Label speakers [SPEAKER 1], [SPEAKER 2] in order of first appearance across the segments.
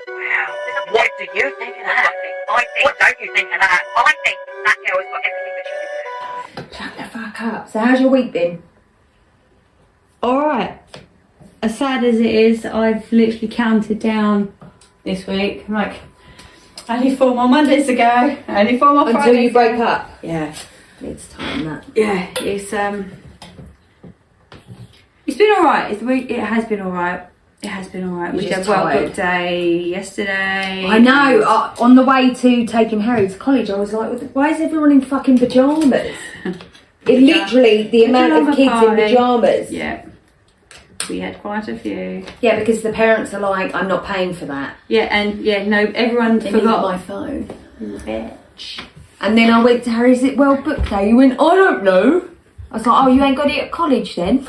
[SPEAKER 1] Wow. What do you think of that? What don't you think of that? I think that girl has got everything that she deserves.
[SPEAKER 2] Shut the fuck up. So how's your week been?
[SPEAKER 3] Alright. As sad as it is, I've literally counted down this week. I'm like, only 4 more Mondays to go. Only 4 more Fridays.
[SPEAKER 2] Until you break up?
[SPEAKER 3] Yeah.
[SPEAKER 2] It's time that.
[SPEAKER 3] Yeah, it's been alright. It has been alright. It has been alright. We had a well-booked day yesterday.
[SPEAKER 2] I know. On the way to taking Harry to college, I was like, why is everyone in fucking pyjamas? It literally, the amount of kids in pyjamas.
[SPEAKER 3] Yeah. We had quite a few.
[SPEAKER 2] Yeah, because the parents are like, I'm not paying for that.
[SPEAKER 3] Yeah, and no, everyone forgot
[SPEAKER 2] my phone.
[SPEAKER 3] Bitch.
[SPEAKER 2] And then I went to Harry, is it well booked day? He went, I don't know. I was like, oh, you ain't got it at college then?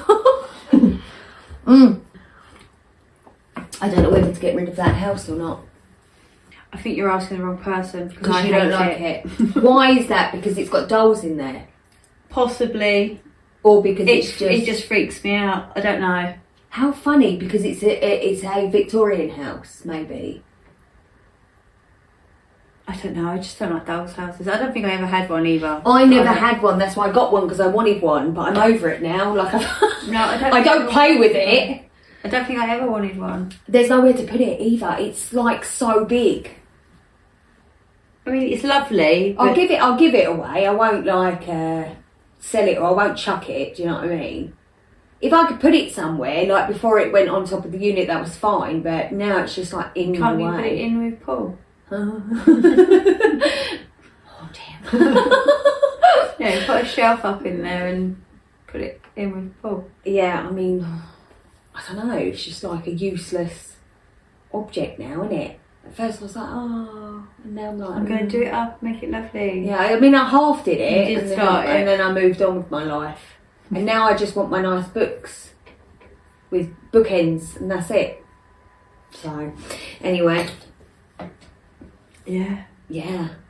[SPEAKER 2] I don't know whether to get rid of that house or not.
[SPEAKER 3] I think you're asking the wrong person
[SPEAKER 2] Because you don't like it. Why is that? Because it's got dolls in there?
[SPEAKER 3] Possibly.
[SPEAKER 2] Or because
[SPEAKER 3] it just freaks me out. I don't know.
[SPEAKER 2] How funny, because it's a Victorian house, maybe.
[SPEAKER 3] I don't know, I just don't like dolls' houses. I don't think I ever had one either.
[SPEAKER 2] I never had one, that's why I got one, because I wanted one, but I'm over it now. Like I don't play with it.
[SPEAKER 3] I don't think I ever wanted one.
[SPEAKER 2] There's nowhere to put it either. It's like so big.
[SPEAKER 3] I mean, it's lovely.
[SPEAKER 2] I'll give it away. I won't like sell it, or I won't chuck it. Do you know what I mean? If I could put it somewhere, like before it went on top of the unit, that was fine. But now it's just like in the way.
[SPEAKER 3] Can't you put it in with Paul?
[SPEAKER 2] Oh damn.
[SPEAKER 3] Yeah, put a shelf up in there and put it in with Paul.
[SPEAKER 2] Yeah, I mean, I don't know. It's just like a useless object now, isn't it? At first I was like, oh, and now I'm like,
[SPEAKER 3] I'm going to do it up, make it lovely.
[SPEAKER 2] Yeah, I mean, I half did it,
[SPEAKER 3] You did start it.
[SPEAKER 2] and then I moved on with my life. And now I just want my nice books with bookends, and that's it. So, anyway. Yeah.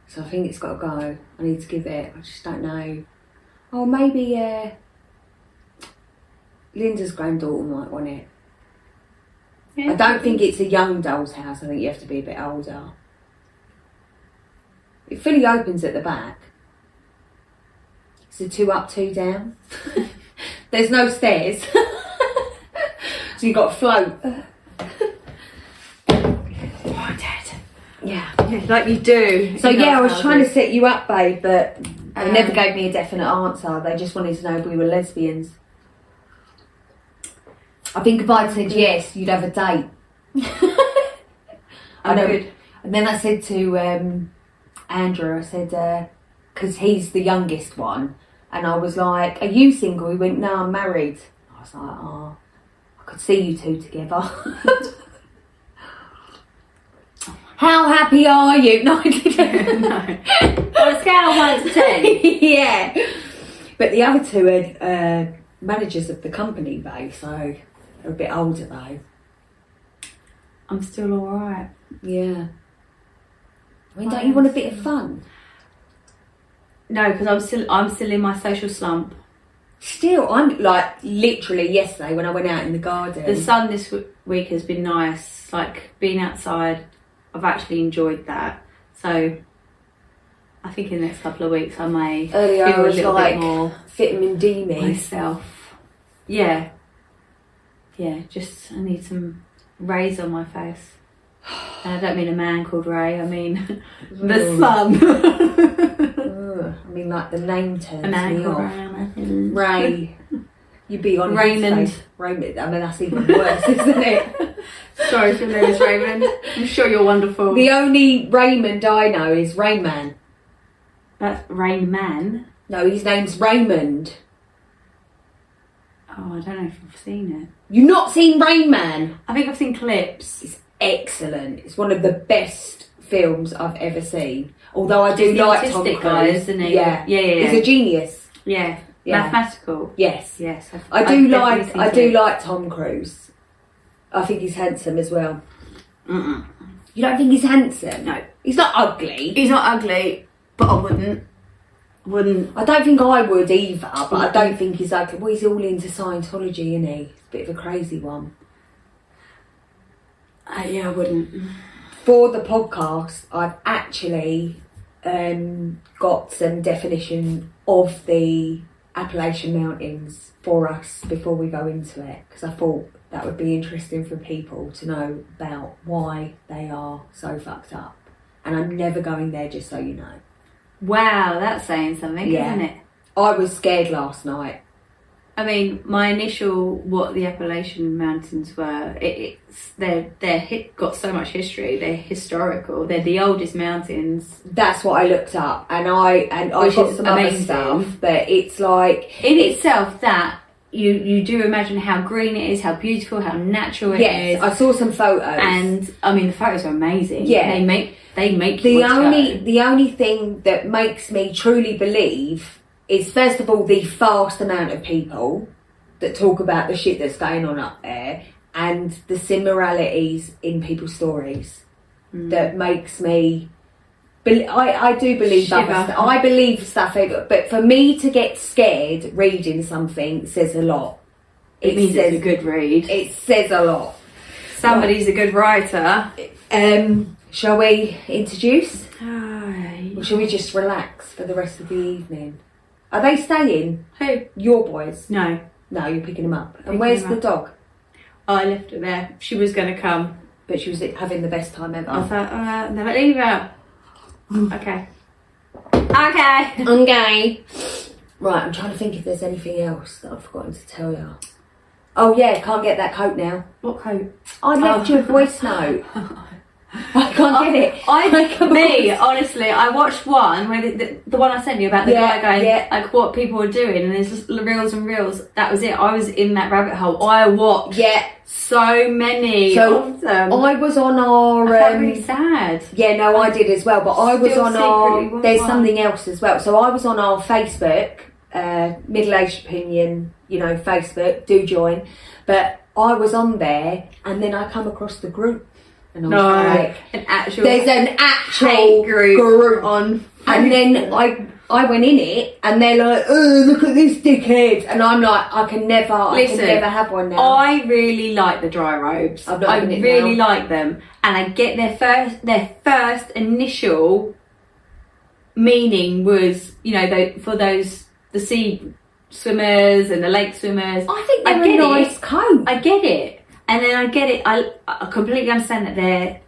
[SPEAKER 2] So I think it's got to go. I need to give it. I just don't know. Oh, maybe Linda's granddaughter might want it.
[SPEAKER 3] Yeah,
[SPEAKER 2] I don't think it's a young doll's house. I think you have to be a bit older. It fully opens at the back. It's a 2 up, 2 down. There's no stairs. So you've got to float.
[SPEAKER 3] Oh, Dad.
[SPEAKER 2] Yeah.
[SPEAKER 3] Like you do.
[SPEAKER 2] So yeah, I was trying to set you up, babe, but they never gave me a definite answer. They just wanted to know if we were lesbians. I think if I'd said yes, you'd have a date. I know.
[SPEAKER 3] Good.
[SPEAKER 2] And then I said to Andrew, I said, because he's the youngest one, and I was like, are you single? He went, no, I'm married. I was like, oh, I could see you two together. How happy are you? No, I didn't.
[SPEAKER 3] No. On a scale of 1 to 10.
[SPEAKER 2] Yeah. But the other two are managers of the company, though, so they're a bit older, though.
[SPEAKER 3] I'm still alright.
[SPEAKER 2] Yeah. I mean, don't you want a bit of fun?
[SPEAKER 3] No, because I'm still in my social slump.
[SPEAKER 2] Still, I'm like literally yesterday when I went out in the garden.
[SPEAKER 3] The sun this week has been nice. Like being outside, I've actually enjoyed that. So I think in the next couple of weeks I may
[SPEAKER 2] Earlier
[SPEAKER 3] feel
[SPEAKER 2] I was
[SPEAKER 3] a little
[SPEAKER 2] like
[SPEAKER 3] bit more
[SPEAKER 2] vitamin D me.
[SPEAKER 3] myself. Yeah. Just I need some rays on my face. And I don't mean a man called Ray. I mean the sun.
[SPEAKER 2] I mean, like the name turns
[SPEAKER 3] A man
[SPEAKER 2] me
[SPEAKER 3] called
[SPEAKER 2] off.
[SPEAKER 3] Ray.
[SPEAKER 2] Ray. You'd be on
[SPEAKER 3] Raymond.
[SPEAKER 2] his face. Raymond. I mean, that's even worse, isn't it?
[SPEAKER 3] Sorry if your name is Raymond. I'm sure you're wonderful.
[SPEAKER 2] The only Raymond I know is Rain Man.
[SPEAKER 3] That's Rain Man.
[SPEAKER 2] No, his name's Raymond.
[SPEAKER 3] Oh, I don't know if I've seen it.
[SPEAKER 2] You've not seen Rain Man?
[SPEAKER 3] I think I've seen clips.
[SPEAKER 2] It's excellent. It's one of the best films I've ever seen. Although I do
[SPEAKER 3] He's the
[SPEAKER 2] like Tom
[SPEAKER 3] autistic
[SPEAKER 2] Cruise.
[SPEAKER 3] guy, isn't he?
[SPEAKER 2] Yeah.
[SPEAKER 3] Yeah.
[SPEAKER 2] He's a genius.
[SPEAKER 3] Yeah.
[SPEAKER 2] Yeah.
[SPEAKER 3] Mathematical.
[SPEAKER 2] Yes.
[SPEAKER 3] Yes.
[SPEAKER 2] I do like Tom Cruise. I think he's handsome as well.
[SPEAKER 3] Mm-mm.
[SPEAKER 2] You don't think he's handsome?
[SPEAKER 3] No.
[SPEAKER 2] He's not ugly.
[SPEAKER 3] He's not ugly, but I wouldn't.
[SPEAKER 2] I don't think I would either, but I don't think he's ugly. Well, he's all into Scientology, isn't he? He's a bit of a crazy one.
[SPEAKER 3] Yeah, I wouldn't.
[SPEAKER 2] for the podcast, I've actually got some definition of the Appellation Mountains for us before we go into it, because I thought that would be interesting for people to know about why they are so fucked up. And I'm never going there, just so you know.
[SPEAKER 3] Wow, that's saying something, isn't it?
[SPEAKER 2] I was scared last night.
[SPEAKER 3] I mean, my initial what the Appellation Mountains were, they're got so much history. They're historical. They're the oldest mountains.
[SPEAKER 2] That's what I looked up, and I got some other stuff. But it's like
[SPEAKER 3] in itself that you do imagine how green it is, how beautiful, how natural it is.
[SPEAKER 2] Yes, I saw some photos,
[SPEAKER 3] and I mean the photos are amazing.
[SPEAKER 2] Yeah,
[SPEAKER 3] they make
[SPEAKER 2] the only thing that makes me truly believe is, first of all, the vast amount of people that talk about the shit that's going on up there, and the similarities in people's stories that makes me. I do believe that. I believe stuff, but for me to get scared reading something says a lot.
[SPEAKER 3] It means it's a good read.
[SPEAKER 2] It says a lot.
[SPEAKER 3] Somebody's a good writer.
[SPEAKER 2] Shall we introduce? Or shall we just relax for the rest of the evening? Are they staying?
[SPEAKER 3] Who?
[SPEAKER 2] Your boys?
[SPEAKER 3] No,
[SPEAKER 2] you're picking them up. And where's the dog?
[SPEAKER 3] Oh, I left her there. She was going to come,
[SPEAKER 2] but she was having the best time ever.
[SPEAKER 3] I thought, never leave her. Okay.
[SPEAKER 2] Right, I'm trying to think if there's anything else that I've forgotten to tell you. Oh yeah, can't get that coat now.
[SPEAKER 3] What coat?
[SPEAKER 2] I left you a voice note. I can't get it.
[SPEAKER 3] Honestly, I watched one where the one I sent you about the guy going like what people were doing, and there's just reels and reels. That was it. I was in that rabbit hole. I watched so many of them.
[SPEAKER 2] I was on our.
[SPEAKER 3] I felt really sad.
[SPEAKER 2] Yeah, no, I did as well. But I was on our. There's something else as well. So I was on our Facebook, Middle Aged Opinion. Facebook. Do join. But I was on there, and then I come across the group. And I was there's an actual group
[SPEAKER 3] on,
[SPEAKER 2] and then I went in it, and they're like, oh, look at this dickhead, and I'm like, I can never have one now.
[SPEAKER 3] I really like the dry robes. I really like them, and I get their first initial meaning was for the sea swimmers and the lake swimmers.
[SPEAKER 2] I think they're a nice coat.
[SPEAKER 3] I get it. And then I get it, I completely understand that they're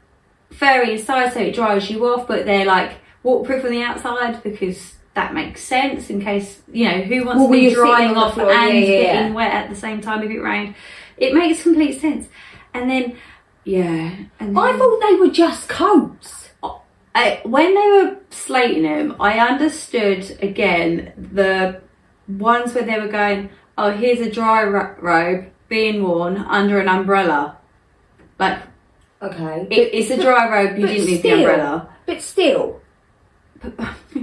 [SPEAKER 3] furry inside so it dries you off, but they're like waterproof on the outside because that makes sense in case, who wants to be drying off and getting wet at the same time if it rained. It makes complete sense. And then, I thought
[SPEAKER 2] they were just coats.
[SPEAKER 3] When they were slating them, I understood, again, the ones where they were going, oh, here's a dry robe being worn under an umbrella. Like,
[SPEAKER 2] okay,
[SPEAKER 3] it's a dry robe, you didn't need the umbrella.
[SPEAKER 2] But still,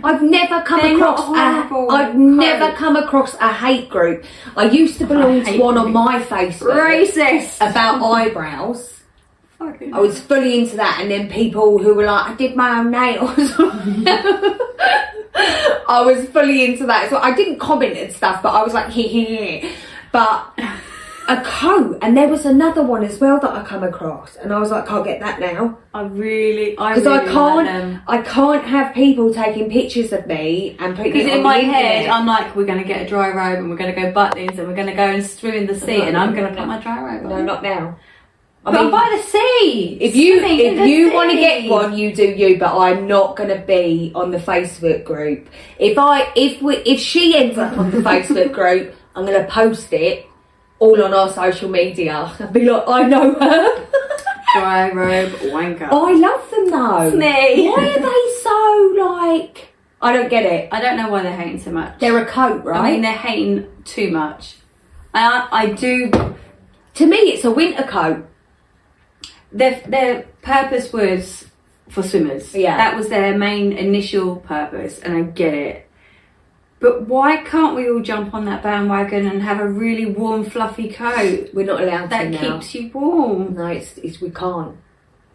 [SPEAKER 2] I've never come across a hate group. I used to belong to one on my Facebook.
[SPEAKER 3] Racist!
[SPEAKER 2] About eyebrows.
[SPEAKER 3] Fucking
[SPEAKER 2] I was fully into that, and then people who were like, I did my own nails. I was fully into that. So I didn't comment and stuff, but I was like, hee. But a coat, and there was another one as well that I come across, and I was like, can't get that now.
[SPEAKER 3] Because
[SPEAKER 2] I can't have people taking pictures of me and putting it on the internet. Because
[SPEAKER 3] in my head, I'm like, we're going to get a dry robe, and we're going to go butlins, and we're going to go and swim in the sea, and I'm going to put my dry robe on.
[SPEAKER 2] No, not now.
[SPEAKER 3] I'm by the sea.
[SPEAKER 2] If you want to get one, you do you. But I'm not going to be on the Facebook group. If she ends up on the Facebook group, I'm going to post it all on our social media. I'll be like, I know her.
[SPEAKER 3] Dry robe wanker.
[SPEAKER 2] I love them though.
[SPEAKER 3] Me.
[SPEAKER 2] Why are they so like? I don't get it.
[SPEAKER 3] I don't know why they're hating so much.
[SPEAKER 2] They're a coat, right?
[SPEAKER 3] I mean, they're hating too much. I do.
[SPEAKER 2] To me, it's a winter coat.
[SPEAKER 3] Their purpose was for swimmers.
[SPEAKER 2] Yeah.
[SPEAKER 3] That was their main initial purpose, and I get it. But why can't we all jump on that bandwagon and have a really warm, fluffy coat?
[SPEAKER 2] We're not allowed to now.
[SPEAKER 3] That keeps you warm.
[SPEAKER 2] No, we can't.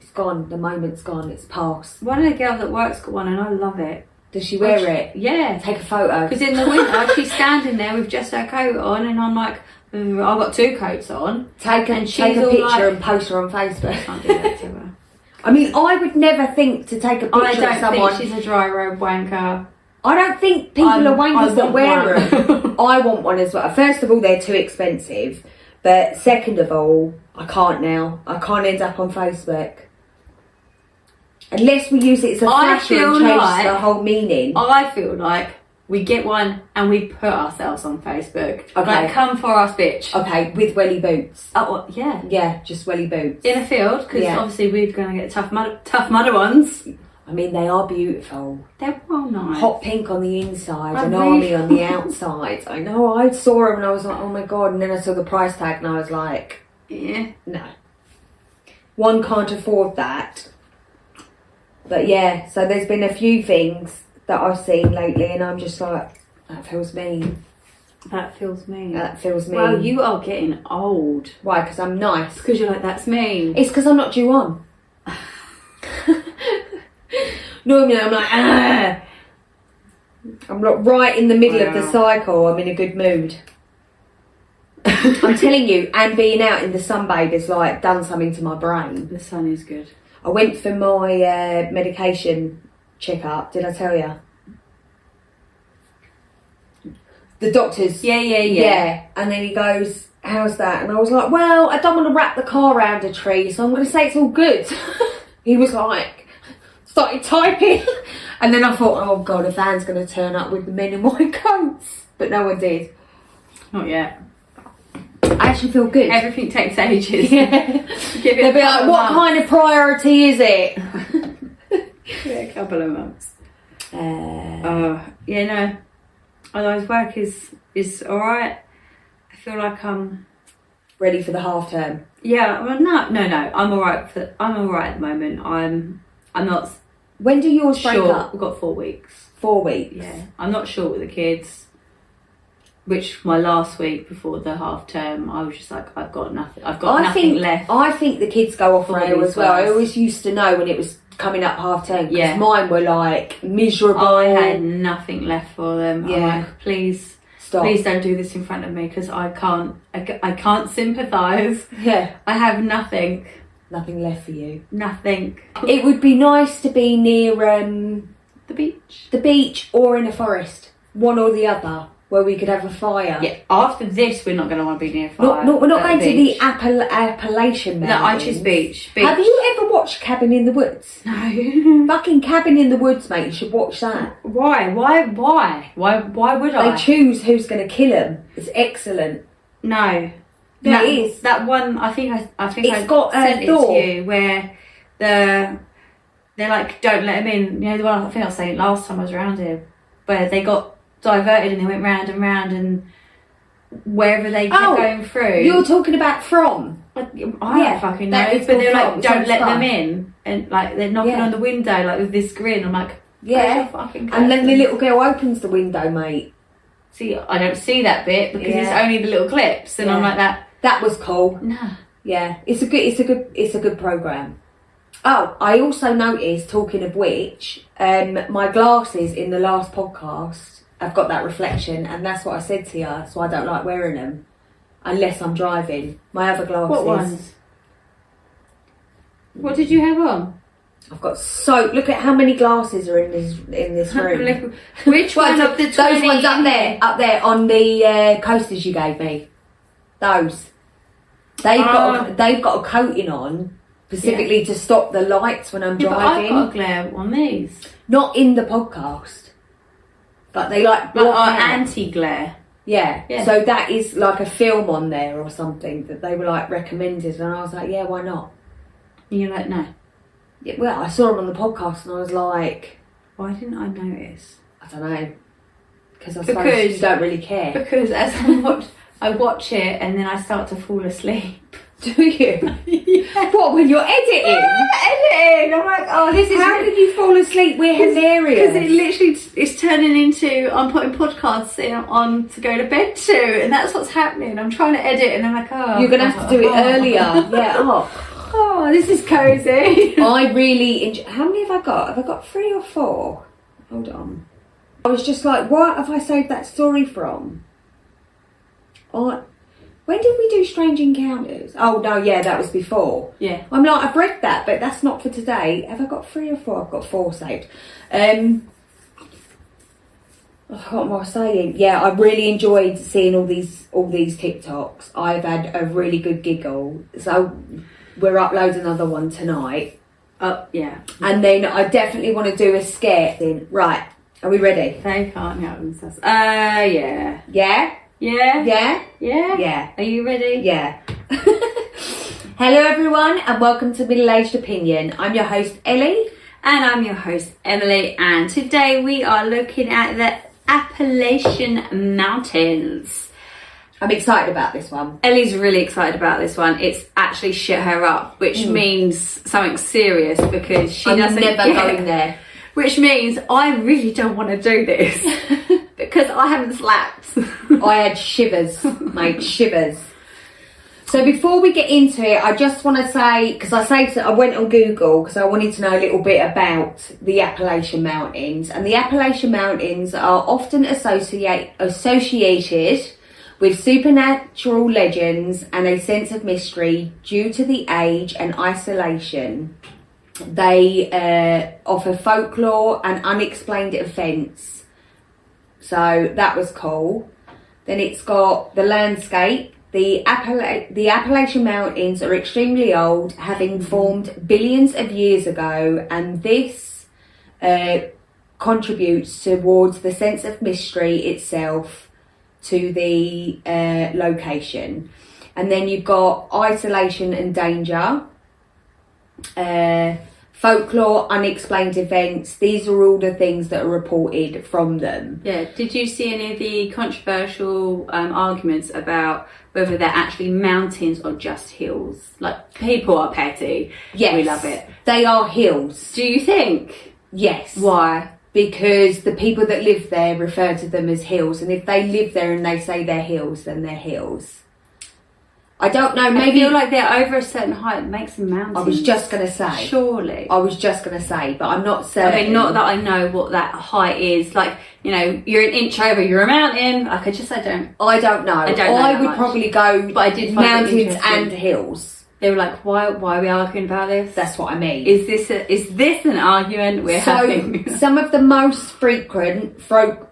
[SPEAKER 2] It's gone. The moment's gone. It's past.
[SPEAKER 3] One of the girls at work's got one, and I love it.
[SPEAKER 2] Does she wear it?
[SPEAKER 3] Yeah.
[SPEAKER 2] Take a photo.
[SPEAKER 3] Because in the winter, she's standing there with just her coat on, and I'm like, I've got two coats on.
[SPEAKER 2] Take a picture and post her on Facebook.
[SPEAKER 3] I can't do that to her.
[SPEAKER 2] I mean, I would never think to take a picture
[SPEAKER 3] I don't
[SPEAKER 2] of someone.
[SPEAKER 3] think she's a dry road wanker.
[SPEAKER 2] I don't think people are wankers that wear
[SPEAKER 3] one.
[SPEAKER 2] them. I want one as well. First of all, they're too expensive. But second of all, I can't now. I can't end up on Facebook. Unless we use it as a flasher and change the whole meaning.
[SPEAKER 3] I feel like we get one and we put ourselves on Facebook.
[SPEAKER 2] Okay.
[SPEAKER 3] Like, come for us, bitch.
[SPEAKER 2] Okay, with welly boots.
[SPEAKER 3] Oh, well, yeah.
[SPEAKER 2] Yeah, just welly boots.
[SPEAKER 3] In a field, because
[SPEAKER 2] Yeah.
[SPEAKER 3] obviously we're going to get tough mudder ones.
[SPEAKER 2] I mean, they are beautiful.
[SPEAKER 3] They're well nice.
[SPEAKER 2] Hot pink on the inside
[SPEAKER 3] I
[SPEAKER 2] and
[SPEAKER 3] really-
[SPEAKER 2] army on the outside. I know, I saw them and I was like, oh my god. And then I saw the price tag and I was like,
[SPEAKER 3] Yeah.
[SPEAKER 2] no. One can't afford that. But yeah, so there's been a few things that I've seen lately and I'm just like, that feels mean.
[SPEAKER 3] That feels mean.
[SPEAKER 2] That feels mean.
[SPEAKER 3] Well, you are getting old.
[SPEAKER 2] Why? Because I'm nice.
[SPEAKER 3] Because you're like, that's mean.
[SPEAKER 2] It's because I'm not due on. Normally I'm like, ah. I'm like right in the middle of the cycle. I'm in a good mood. I'm telling you, and being out in the sunbathe has like done something to my brain.
[SPEAKER 3] The sun is good.
[SPEAKER 2] I went for my medication checkup. Did I tell you? The doctor's.
[SPEAKER 3] Yeah.
[SPEAKER 2] And then he goes, how's that? And I was like, well, I don't want to wrap the car around a tree, so I'm going to say it's all good. He was like, started typing. And then I thought, oh God, a van's going to turn up with the men in white coats. But no one did.
[SPEAKER 3] Not yet.
[SPEAKER 2] I actually feel good.
[SPEAKER 3] Everything takes ages.
[SPEAKER 2] Yeah.
[SPEAKER 3] Give it
[SPEAKER 2] They'll be like, what kind of priority is it?
[SPEAKER 3] Yeah, a couple of months.
[SPEAKER 2] Uh,
[SPEAKER 3] Yeah, no. Otherwise, work is alright. I feel like I'm
[SPEAKER 2] ready for the half term.
[SPEAKER 3] Yeah, well, no. I'm alright. I'm alright at the moment. I'm not
[SPEAKER 2] When do yours break
[SPEAKER 3] sure.
[SPEAKER 2] up?
[SPEAKER 3] We've got 4 weeks.
[SPEAKER 2] 4 weeks.
[SPEAKER 3] Yeah, I'm not sure with the kids. Which my last week before the half term, I was just like, I've got nothing. I've got nothing left.
[SPEAKER 2] I think the kids go off
[SPEAKER 3] for
[SPEAKER 2] rail
[SPEAKER 3] these
[SPEAKER 2] as well. I
[SPEAKER 3] guys.
[SPEAKER 2] always used to know when it was coming up half term. Because
[SPEAKER 3] Yeah.
[SPEAKER 2] mine were like miserable.
[SPEAKER 3] I had nothing left for them.
[SPEAKER 2] Yeah.
[SPEAKER 3] I'm like, please don't do this in front of me because I can't sympathise.
[SPEAKER 2] Yeah.
[SPEAKER 3] I have nothing.
[SPEAKER 2] Nothing left for you.
[SPEAKER 3] Nothing.
[SPEAKER 2] It would be nice to be near
[SPEAKER 3] The beach.
[SPEAKER 2] the beach or in a forest. One or the other. Where we could have a fire.
[SPEAKER 3] Yeah, after this, we're not going to want to be near fire.
[SPEAKER 2] No, we're not going to the
[SPEAKER 3] beach.
[SPEAKER 2] Appellation
[SPEAKER 3] No,
[SPEAKER 2] Mountains.
[SPEAKER 3] I choose beach.
[SPEAKER 2] Have you ever watched Cabin in the Woods?
[SPEAKER 3] No.
[SPEAKER 2] Fucking Cabin in the Woods, mate. You should watch that.
[SPEAKER 3] Why? Why would I?
[SPEAKER 2] They choose who's going to kill them. It's excellent.
[SPEAKER 3] No.
[SPEAKER 2] Yeah, it is.
[SPEAKER 3] That one, I think
[SPEAKER 2] It's
[SPEAKER 3] I
[SPEAKER 2] got a
[SPEAKER 3] sent it
[SPEAKER 2] door.
[SPEAKER 3] to you where they're like, don't let them in. You know the one I think I was saying last time I was around here, where they got diverted and they went round and round and wherever they kept going through.
[SPEAKER 2] You're talking about From.
[SPEAKER 3] I don't fucking know,
[SPEAKER 2] that is
[SPEAKER 3] but they're
[SPEAKER 2] called
[SPEAKER 3] like,
[SPEAKER 2] From.
[SPEAKER 3] don't
[SPEAKER 2] It's
[SPEAKER 3] let
[SPEAKER 2] on
[SPEAKER 3] them
[SPEAKER 2] Sky.
[SPEAKER 3] in, and like they're knocking
[SPEAKER 2] Yeah.
[SPEAKER 3] on the window like with this grin. I'm like,
[SPEAKER 2] Yeah.
[SPEAKER 3] fucking
[SPEAKER 2] And then the
[SPEAKER 3] curtains.
[SPEAKER 2] little girl opens the window, mate.
[SPEAKER 3] See, I don't see that bit because it's
[SPEAKER 2] Yeah.
[SPEAKER 3] only the little clips, and I'm
[SPEAKER 2] Yeah.
[SPEAKER 3] like that.
[SPEAKER 2] That was cool.
[SPEAKER 3] Nah.
[SPEAKER 2] Yeah, it's a good program. Oh, I also noticed, talking of which, my glasses in the last podcast have got that reflection, and that's what I said to you. So I don't like wearing them unless I'm driving. My other glasses.
[SPEAKER 3] What ones? What did you have on?
[SPEAKER 2] I've got look at how many glasses are in this room.
[SPEAKER 3] Which one of the 20?
[SPEAKER 2] Those ones up there on the coasters you gave me. Those. They've got a coating on specifically to stop the lights when I'm
[SPEAKER 3] Yeah, but
[SPEAKER 2] driving.
[SPEAKER 3] I've got a glare on these.
[SPEAKER 2] Not in the podcast, but they like
[SPEAKER 3] Like
[SPEAKER 2] block
[SPEAKER 3] our
[SPEAKER 2] out.
[SPEAKER 3] anti-glare.
[SPEAKER 2] Yeah.
[SPEAKER 3] Yeah.
[SPEAKER 2] So that is like a film on there or something that they were like recommended, and I was like, yeah, why not?
[SPEAKER 3] And you're like, no.
[SPEAKER 2] Yeah, well, I saw them on the podcast, and I was like,
[SPEAKER 3] Why didn't I notice?
[SPEAKER 2] I don't know, because I suppose you don't really care.
[SPEAKER 3] Because as I watch it and then I start to fall asleep.
[SPEAKER 2] Do you?
[SPEAKER 3] Yeah.
[SPEAKER 2] What, when you're editing?
[SPEAKER 3] Editing. I'm like, oh, this is.
[SPEAKER 2] How did you fall asleep? We're hilarious.
[SPEAKER 3] Because it literally is turning into I'm putting podcasts on to go to bed to, and that's what's happening. I'm trying to edit, and I'm like, oh,
[SPEAKER 2] You're gonna have to do it earlier. Yeah.
[SPEAKER 3] Oh, this is cozy.
[SPEAKER 2] I really enjoy. How many have I got? Have I got 3 or 4? Hold on. I was just like, what have I saved that story from? When did we do Strange Encounters? Oh, no, yeah, that was before.
[SPEAKER 3] Yeah.
[SPEAKER 2] I'm like, I've read that, but that's not for today. Have I got 3 or 4? I've got 4 saved. I forgot what I was saying. Yeah, I really enjoyed seeing all these TikToks. I've had a really good giggle. So we're uploading another one tonight.
[SPEAKER 3] Oh, yeah.
[SPEAKER 2] And then I definitely want to do a scare thing. Right, are we ready?
[SPEAKER 3] They can't help themselves. Yeah.
[SPEAKER 2] Yeah?
[SPEAKER 3] Yeah?
[SPEAKER 2] Yeah?
[SPEAKER 3] Yeah?
[SPEAKER 2] Yeah.
[SPEAKER 3] Are you ready?
[SPEAKER 2] Yeah. Hello everyone and welcome to Middle Aged Opinion. I'm your host Ellie.
[SPEAKER 3] And I'm your host Emily, and today we are looking at the Appellation Mountains.
[SPEAKER 2] I'm excited about this one.
[SPEAKER 3] Ellie's really excited about this one. It's actually shit her up, which means something serious because she doesn't
[SPEAKER 2] never
[SPEAKER 3] get,
[SPEAKER 2] going there.
[SPEAKER 3] Which means I really don't want to do this because I haven't slept.
[SPEAKER 2] I had shivers, mate, shivers. So before we get into it, I just want to say, because I went on Google because I wanted to know a little bit about the Appellation Mountains. And the Appellation Mountains are often associated with supernatural legends and a sense of mystery due to the age and isolation. They offer folklore and unexplained events. So that was cool. Then it's got the landscape. The Appellation Mountains are extremely old, having formed billions of years ago, and this contributes towards the sense of mystery itself to the location. And then you've got isolation and danger, folklore, unexplained events. These are all the things that are reported from them.
[SPEAKER 3] Yeah. Did you see any of the controversial arguments about whether they're actually mountains or just hills? Like, people are petty.
[SPEAKER 2] Yes.
[SPEAKER 3] We love it.
[SPEAKER 2] They are hills.
[SPEAKER 3] Do you think?
[SPEAKER 2] Yes.
[SPEAKER 3] Why?
[SPEAKER 2] Because the people that live there refer to them as hills. And if they live there and they say they're hills, then they're hills. I don't know, maybe...
[SPEAKER 3] I feel like they're over a certain height. It makes them mountains.
[SPEAKER 2] I was just going to say.
[SPEAKER 3] Surely.
[SPEAKER 2] I was just going to say, but I'm not certain.
[SPEAKER 3] I mean, not that I know what that height is. Like, you know, you're an inch over, you're a mountain. Like, I don't.
[SPEAKER 2] I don't know.
[SPEAKER 3] I don't know
[SPEAKER 2] I
[SPEAKER 3] that
[SPEAKER 2] would
[SPEAKER 3] much.
[SPEAKER 2] probably go
[SPEAKER 3] But I did find it
[SPEAKER 2] mountains
[SPEAKER 3] interesting.
[SPEAKER 2] and hills.
[SPEAKER 3] They were like, why are we arguing about this?
[SPEAKER 2] That's what I mean.
[SPEAKER 3] Is this an argument we're having?
[SPEAKER 2] Some of the most frequent folk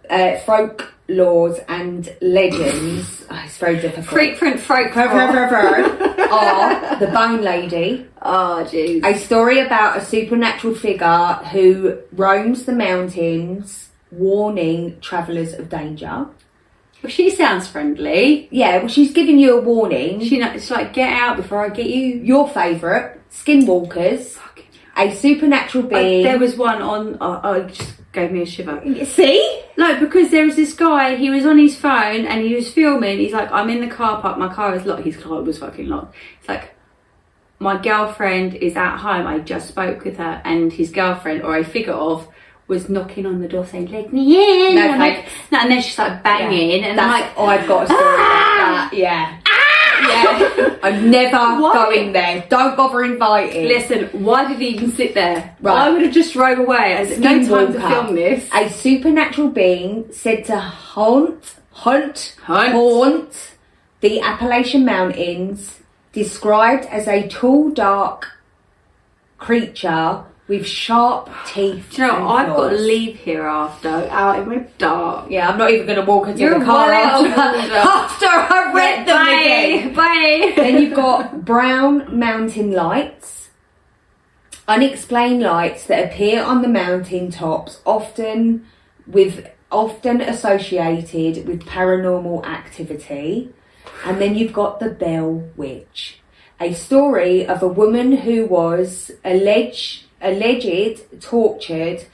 [SPEAKER 2] laws and legends, it's very difficult,
[SPEAKER 3] Frequent folk
[SPEAKER 2] are the Bone Lady.
[SPEAKER 3] Oh, jeez.
[SPEAKER 2] A story about a supernatural figure who roams the mountains, warning travellers of danger.
[SPEAKER 3] Well, she sounds friendly.
[SPEAKER 2] Yeah, well, she's giving you a warning.
[SPEAKER 3] It's like, get out before I get you.
[SPEAKER 2] Your favourite, skinwalkers. A supernatural being.
[SPEAKER 3] There was one on. It just gave me a shiver.
[SPEAKER 2] See?
[SPEAKER 3] No, because there was this guy. He was on his phone and he was filming. He's like, I'm in the car park. My car is locked. His car was fucking locked. It's like, my girlfriend is at home. I just spoke with her, and his girlfriend, or a figure of, was knocking on the door saying, "Let me in."
[SPEAKER 2] No,
[SPEAKER 3] and, and then she started banging, and I'm like,
[SPEAKER 2] I've got a story about that. Yeah. Yeah. I'm never going there. Don't bother inviting.
[SPEAKER 3] Listen, why did he even sit there?
[SPEAKER 2] Right.
[SPEAKER 3] I would have just drove away. I had no time to film this.
[SPEAKER 2] A supernatural being said to haunt the Appellation Mountains, described as a tall, dark creature with sharp teeth.
[SPEAKER 3] Do you know,
[SPEAKER 2] and
[SPEAKER 3] I've got to
[SPEAKER 2] claws.
[SPEAKER 3] leave here out in the dark.
[SPEAKER 2] Yeah, I'm not even going to walk into
[SPEAKER 3] You're
[SPEAKER 2] the car
[SPEAKER 3] well
[SPEAKER 2] after I've read them again.
[SPEAKER 3] Bye.
[SPEAKER 2] Then you've got brown mountain lights, unexplained lights that appear on the mountain tops, often associated with paranormal activity. And then you've got the Bell Witch, a story of a woman who was alleged tortured,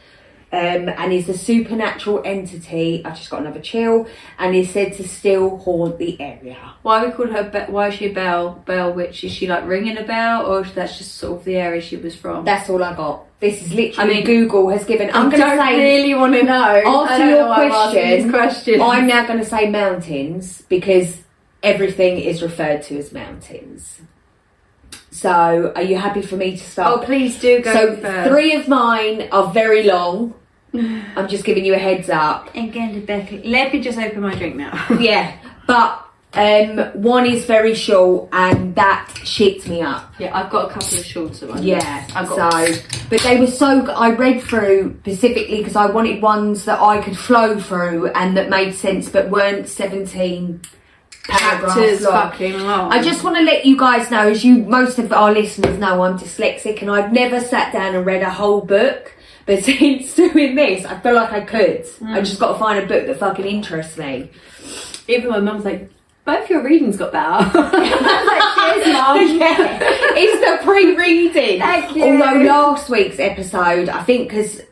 [SPEAKER 2] and is a supernatural entity. I've just got another chill, and is said to still haunt the area.
[SPEAKER 3] Why we call her? Why is she a bell witch? Is she like ringing a bell, or that's just sort of the area she was from?
[SPEAKER 2] That's all I got. This is literally Google has given. I'm going to
[SPEAKER 3] I
[SPEAKER 2] say.
[SPEAKER 3] Really want to know.
[SPEAKER 2] After your
[SPEAKER 3] question,
[SPEAKER 2] I'm now going to say mountains because everything is referred to as mountains. So, are you happy for me to start?
[SPEAKER 3] Oh, please do go first.
[SPEAKER 2] 3 of mine are very long. I'm just giving you a heads up.
[SPEAKER 3] Again, Rebecca, let me just open my drink now.
[SPEAKER 2] Yeah, but One is very short, and that shits me up.
[SPEAKER 3] Yeah, I've got a couple of shorter ones.
[SPEAKER 2] Yeah, but they were so. I read through specifically because I wanted ones that I could flow through and that made sense, but weren't 17 paragraphs long.
[SPEAKER 3] Fucking long.
[SPEAKER 2] I just want to let you guys know, as most of our listeners know, I'm dyslexic, and I've never sat down and read a whole book. But since doing this, I feel like I could. I just got to find a book that fucking interests me.
[SPEAKER 3] Even my mum's like, both your readings got better. I was like, cheers, Mum.
[SPEAKER 2] Yeah. It's the pre-reading.
[SPEAKER 3] Thank you.
[SPEAKER 2] Although last week's episode, I think because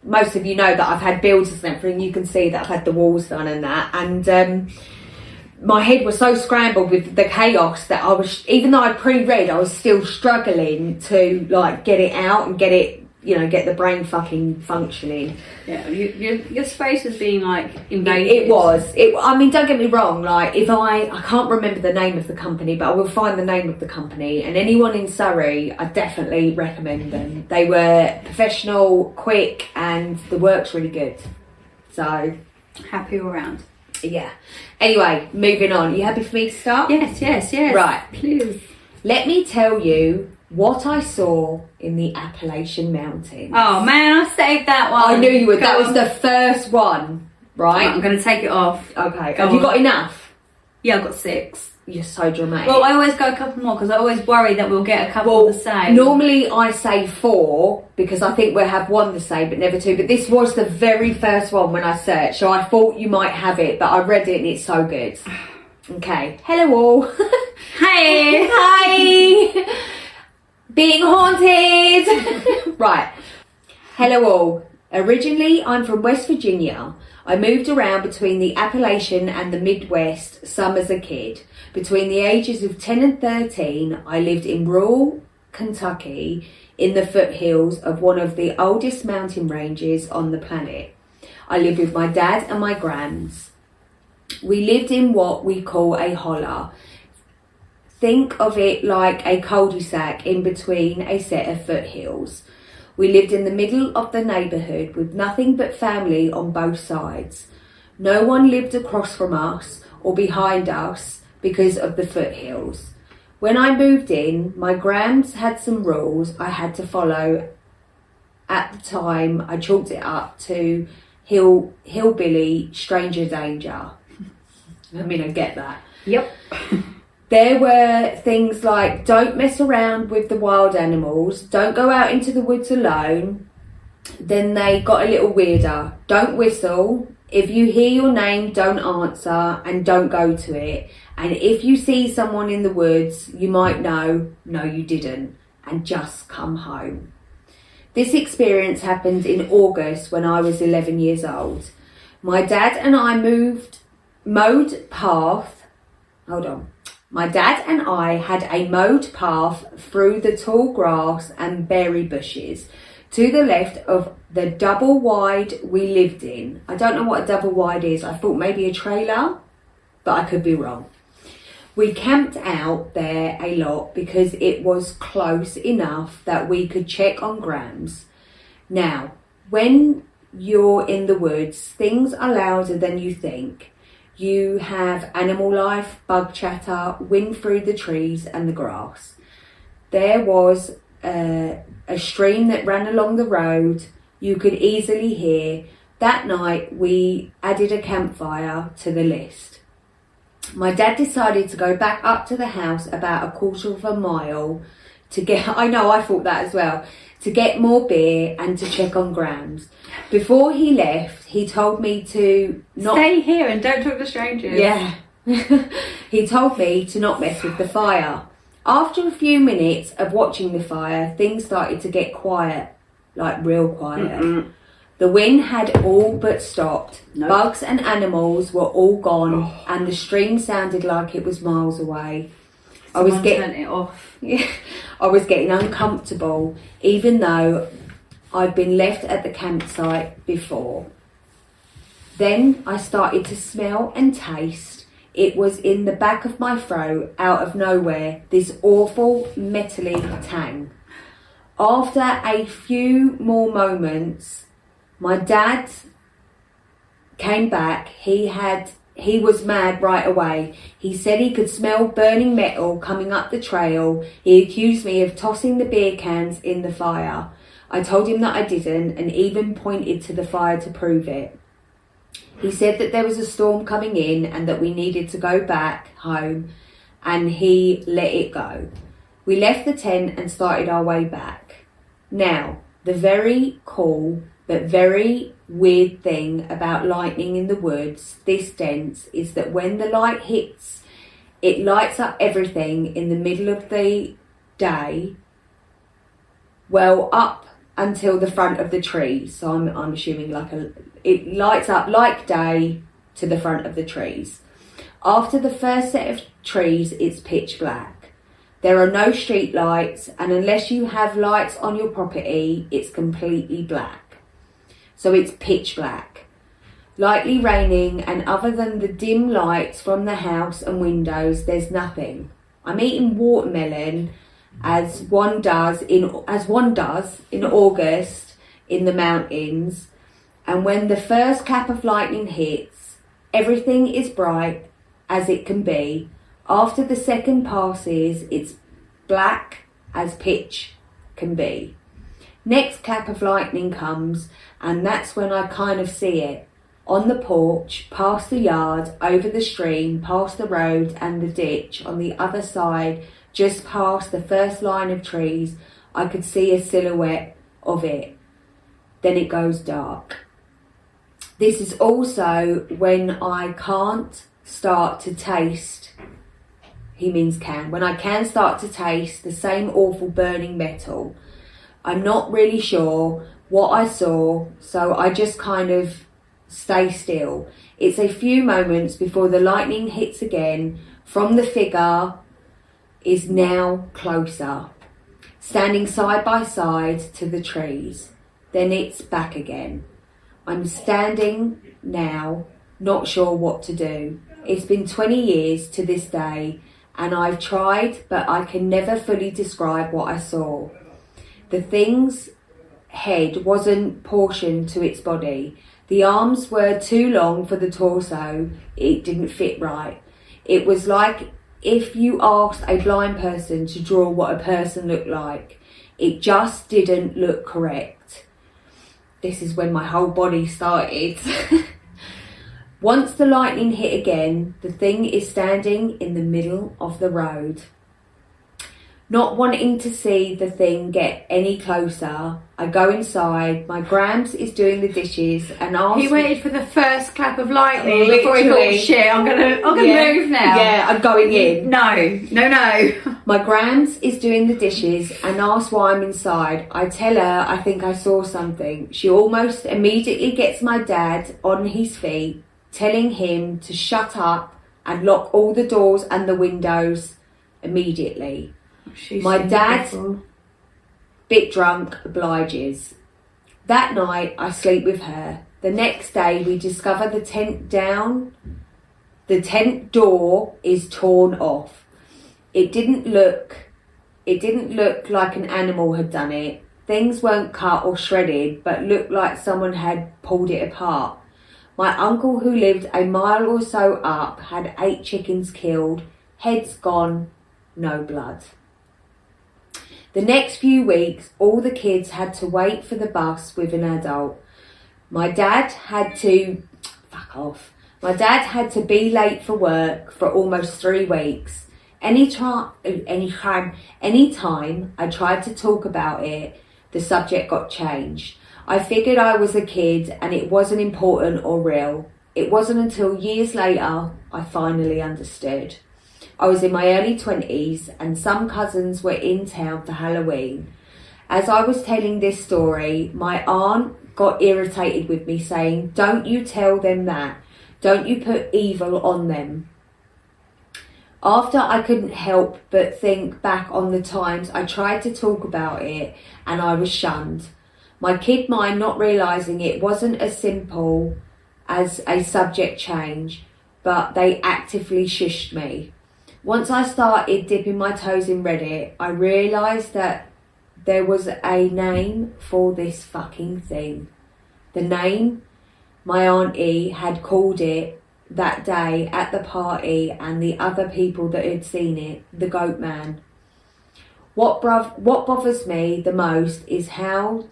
[SPEAKER 2] most of you know that I've had builds and everything, you can see that I've had the walls done and that. And my head was so scrambled with the chaos that I was, even though I pre-read, I was still struggling to like get it out and get it, get the brain fucking functioning.
[SPEAKER 3] Yeah, your space has been like invaded.
[SPEAKER 2] It was. I mean, don't get me wrong. Like, if I can't remember the name of the company, but I will find the name of the company. And anyone in Surrey, I definitely recommend them. They were professional, quick, and the work's really good. So
[SPEAKER 3] happy all round.
[SPEAKER 2] Yeah. Anyway, moving on. You happy for me to start?
[SPEAKER 3] Yes.
[SPEAKER 2] Right.
[SPEAKER 3] Please.
[SPEAKER 2] Let me tell you what I saw in the Appellation Mountains.
[SPEAKER 3] Oh man, I saved that one.
[SPEAKER 2] I knew you would. That was the first one, right?
[SPEAKER 3] I'm going to take it off.
[SPEAKER 2] Okay. Have you got enough?
[SPEAKER 3] Yeah, I've got 6.
[SPEAKER 2] You're so dramatic.
[SPEAKER 3] Well, I always go a couple more because I always worry that we'll get a couple the same.
[SPEAKER 2] Normally I say 4 because I think we'll have one the same but never 2. But this was the very first one when I searched, so I thought you might have it, but I read it and it's so good. Okay. Hello all.
[SPEAKER 3] Hey.
[SPEAKER 2] Hi. Being haunted. Right. Hello all. Originally, I'm from West Virginia. I moved around between the Appellation and the Midwest, some as a kid. Between the ages of 10 and 13, I lived in rural Kentucky in the foothills of one of the oldest mountain ranges on the planet. I lived with my dad and my grams. We lived in what we call a holler. Think of it like a cul-de-sac in between a set of foothills. We lived in the middle of the neighbourhood with nothing but family on both sides. No one lived across from us or behind us because of the foothills. When I moved in, my grams had some rules I had to follow. At the time, I chalked it up to hillbilly stranger danger. I mean, I get that.
[SPEAKER 3] Yep.
[SPEAKER 2] There were things like, don't mess around with the wild animals, don't go out into the woods alone. Then they got a little weirder. Don't whistle. If you hear your name, don't answer and don't go to it. And if you see someone in the woods, you might know, no you didn't, and just come home. This experience happened in August when I was 11 years old. My dad and I My dad and I had a mowed path through the tall grass and berry bushes to the left of the double wide we lived in. I don't know what a double wide is. I thought maybe a trailer, but I could be wrong. We camped out there a lot because it was close enough that we could check on grams. Now, when you're in the woods, things are louder than you think. You have animal life, bug chatter, wind through the trees and the grass. There was a stream that ran along the road you could easily hear. That night we added a campfire to the list. My dad decided to go back up to the house about a quarter of a mile to get, I know, I thought that as well, to get more beer and to check on grams. Before he left, he told me to not...
[SPEAKER 3] Stay here and don't talk to strangers.
[SPEAKER 2] Yeah. He told me to not mess with the fire. After a few minutes of watching the fire, things started to get quiet, like real quiet.
[SPEAKER 3] Mm-mm.
[SPEAKER 2] The wind had all but stopped.
[SPEAKER 3] Nope.
[SPEAKER 2] Bugs and animals were all gone, and the stream sounded like it was miles away. I was
[SPEAKER 3] turn it off.
[SPEAKER 2] Yeah, I was getting uncomfortable, even though I'd been left at the campsite before. Then I started to smell and taste. It was in the back of my throat, out of nowhere, this awful metally tang. After a few more moments, my dad came back. He he was mad right away. He said he could smell burning metal coming up the trail. He accused me of tossing the beer cans in the fire. I told him that I didn't and even pointed to the fire to prove it. He said that there was a storm coming in and that we needed to go back home, and he let it go. We left the tent and started our way back. Now, the very cool but very weird thing about lightning in the woods this dense is that when the light hits, it lights up everything in the middle of the day, well, up until the front of the trees. So I'm assuming it lights up like day to the front of the trees. After the first set of trees, it's pitch black. There are no street lights, and unless you have lights on your property, it's completely black. So it's pitch black. Lightly raining, and other than the dim lights from the house and windows, there's nothing. I'm eating watermelon as one does in August in the mountains, and when the first clap of lightning hits, everything is bright as it can be. After the second passes, it's black as pitch can be. Next clap of lightning comes, and that's when I kind of see it. On the porch, past the yard, over the stream, past the road and the ditch, on the other side, just past the first line of trees, I could see a silhouette of it. Then it goes dark. This is also when I can't start to taste, he means can, when I can start to taste the same awful burning metal. I'm not really sure what I saw, so I just kind of stay still. It's a few moments before the lightning hits again. From the figure is now closer, standing side by side to the trees. Then it's back again. I'm standing now, not sure what to do. It's been 20 years to this day, and I've tried, but I can never fully describe what I saw. The thing's head wasn't portioned to its body. The arms were too long for the torso. It didn't fit right. It was like if you asked a blind person to draw what a person looked like. It just didn't look correct. This is when my whole body started. Once the lightning hit again, the thing is standing in the middle of the road. Not wanting to see the thing get any closer, I go inside. My Grams is doing the dishes and asks.
[SPEAKER 3] He waited for the first clap of lightning
[SPEAKER 2] Literally.
[SPEAKER 3] before he thought, shit, I'm gonna move now.
[SPEAKER 2] Yeah, I'm going in.
[SPEAKER 3] No.
[SPEAKER 2] My Grams is doing the dishes and asks why I'm inside. I tell her I think I saw something. She almost immediately gets my dad on his feet, telling him to shut up and lock all the doors and the windows immediately. My dad, bit drunk, obliges. That night I sleep with her. The next day we discover the tent door is torn off. It didn't look like an animal had done it. Things weren't cut or shredded, but looked like someone had pulled it apart. My uncle, who lived a mile or so up, had 8 chickens killed, heads gone, no blood. The next few weeks, all the kids had to wait for the bus with an adult. My dad had to be late for work for almost 3 weeks. Anytime I tried to talk about it, the subject got changed. I figured I was a kid and it wasn't important or real. It wasn't until years later I finally understood. I was in my early 20s and some cousins were in town for Halloween. As I was telling this story, my aunt got irritated with me, saying, "Don't you tell them that. Don't you put evil on them." After, I couldn't help but think back on the times I tried to talk about it and I was shunned. My kid mind not realising it wasn't as simple as a subject change, but they actively shushed me. Once I started dipping my toes in Reddit, I realised that there was a name for this fucking thing. The name my auntie had called it that day at the party and the other people that had seen it, the goat man. What bothers me the most is how,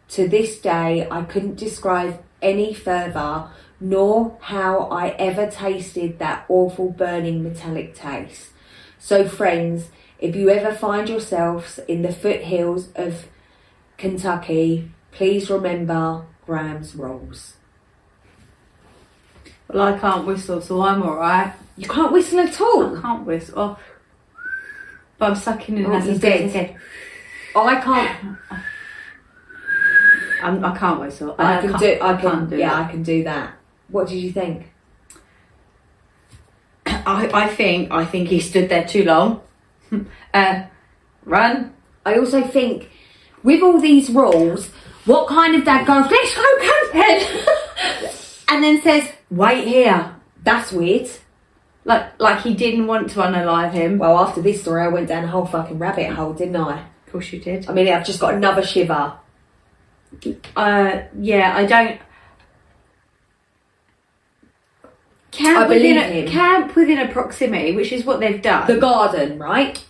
[SPEAKER 2] to this day, I couldn't describe any further, nor how I ever tasted that awful burning metallic taste. So friends, if you ever find yourselves in the foothills of Kentucky, please remember Graham's rules.
[SPEAKER 3] Well, I can't whistle, so I'm alright.
[SPEAKER 2] You can't whistle at all?
[SPEAKER 3] I can't whistle. Oh. But I'm sucking in
[SPEAKER 2] he's dead. I can't.
[SPEAKER 3] I can't whistle.
[SPEAKER 2] I can do
[SPEAKER 3] that.
[SPEAKER 2] I can do that. What did you think?
[SPEAKER 3] I think he stood there too long. Run.
[SPEAKER 2] I also think, with all these rules, what kind of dad goes, let's go camping, and then says, wait here? That's weird.
[SPEAKER 3] Like he didn't want to unalive him.
[SPEAKER 2] Well, after this story, I went down a whole fucking rabbit hole, didn't I?
[SPEAKER 3] Of course you did.
[SPEAKER 2] I mean, I've just got another shiver.
[SPEAKER 3] Yeah, I don't.
[SPEAKER 2] I believe him.
[SPEAKER 3] Camp within a proximity, which is what they've done.
[SPEAKER 2] The garden, right?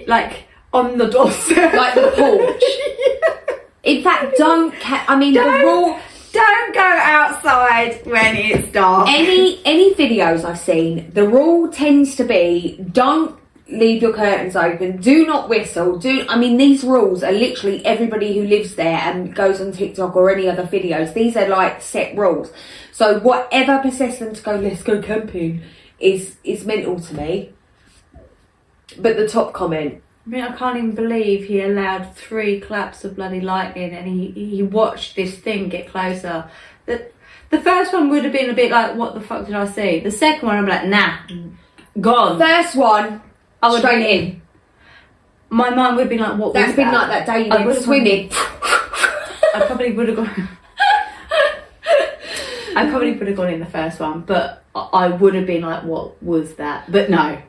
[SPEAKER 3] Like on the doorstep,
[SPEAKER 2] like the porch. Yeah. In fact, the rule.
[SPEAKER 3] Don't go outside when it's dark.
[SPEAKER 2] Any videos I've seen, the rule tends to be don't leave your curtains open, do not whistle, these rules are literally everybody who lives there and goes on TikTok or any other videos. These are like set rules. So whatever possessed them to go, let's go camping, is mental to me. But the top comment,
[SPEAKER 3] I mean, I can't even believe he allowed 3 claps of bloody lightning and he watched this thing get closer. The first one would have been a bit like, what the fuck did I see? The second one, I'm like, nah, gone.
[SPEAKER 2] First one, I would straight in.
[SPEAKER 3] My mind would be like, what was that?
[SPEAKER 2] That's been like that day you went swimming.
[SPEAKER 3] I probably would have gone... I probably would have gone in the first one, but I would have been like, what was that? But no.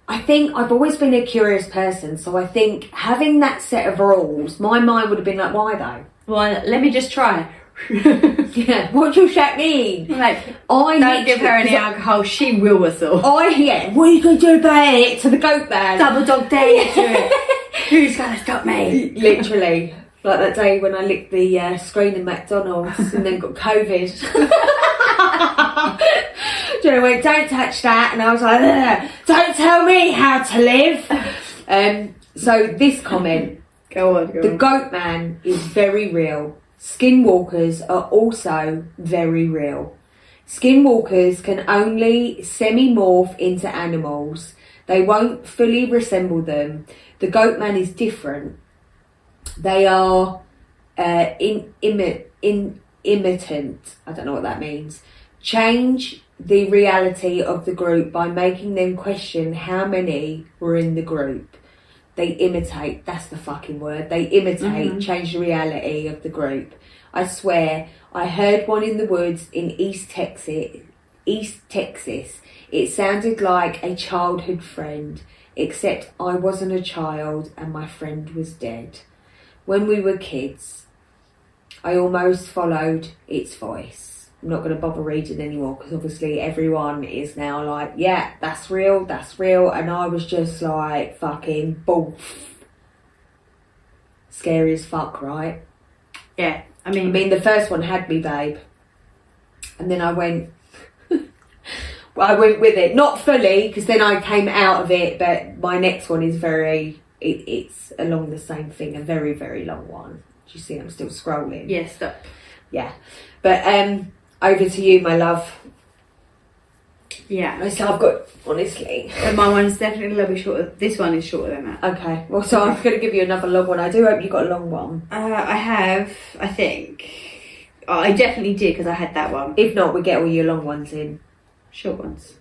[SPEAKER 2] I think I've always been a curious person, so I think having that set of rules, my mind would have been like, why though?
[SPEAKER 3] Well, let me just try.
[SPEAKER 2] Yeah, what do you shut mean?
[SPEAKER 3] Like, don't give her any alcohol, she will whistle.
[SPEAKER 2] What are you going to do about it? To the goat man.
[SPEAKER 3] Double dog dare you to it. Who's going to stop me?
[SPEAKER 2] Literally. Like that day when I licked the screen in McDonald's and then got COVID. Jenna went, don't touch that, and I was like, ugh, don't tell me how to live. So this comment,
[SPEAKER 3] go on.
[SPEAKER 2] The goat man is very real. Skinwalkers are also very real. Skinwalkers can only semi-morph into animals. They won't fully resemble them. The goat man is different. They are imitant. I don't know what that means. Change the reality of the group by making them question how many were in the group. They imitate, that's the fucking word. They imitate, change the reality of the group. I swear, I heard one in the woods in East Texas. It sounded like a childhood friend, except I wasn't a child and my friend was dead. When we were kids, I almost followed its voice. I'm not going to bother reading anymore because obviously everyone is now like, yeah, that's real. And I was just like, fucking boof. Scary as fuck, right?
[SPEAKER 3] Yeah.
[SPEAKER 2] I mean, the first one had me, babe. And then I went with it. Not fully, because then I came out of it, but my next one is it's along the same thing, a very, very long one. Do you see I'm still scrolling?
[SPEAKER 3] Yes, stop.
[SPEAKER 2] Yeah. But over to you, my love.
[SPEAKER 3] Yeah.
[SPEAKER 2] So I've got, honestly.
[SPEAKER 3] And my one's definitely a little bit shorter. This one is shorter than that.
[SPEAKER 2] Okay. Well, so I'm going to give you another long one. I do hope you got a long one.
[SPEAKER 3] I have, I think. Oh, I definitely did because I had that one.
[SPEAKER 2] If not, we get all your long ones in.
[SPEAKER 3] Short ones.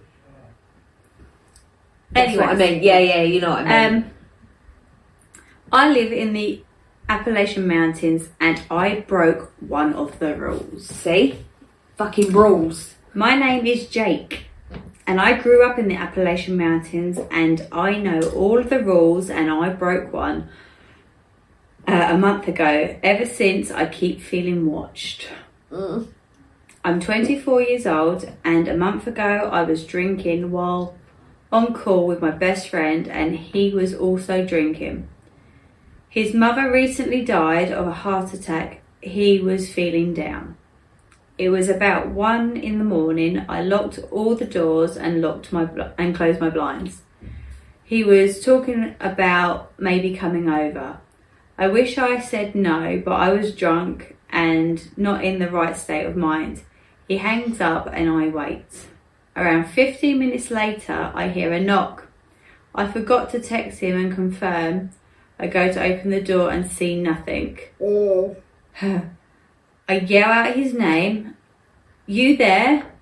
[SPEAKER 2] That's what I mean. Yeah, you know what I mean.
[SPEAKER 3] I live in the Appellation Mountains and I broke one of the rules.
[SPEAKER 2] See? Fucking rules.
[SPEAKER 3] My name is Jake and I grew up in the Appellation Mountains and I know all of the rules and I broke one a month ago. Ever since, I keep feeling watched. I I'm 24 years old, and a month ago I was drinking while on call with my best friend, and he was also drinking. His mother recently died of a heart attack. He was feeling down. It was about 1 in the morning. I locked all the doors and closed my blinds. He was talking about maybe coming over. I wish I said no, but I was drunk and not in the right state of mind. He hangs up and I wait. Around 15 minutes later, I hear a knock. I forgot to text him and confirm. I go to open the door and see nothing. I yell out his name. You there?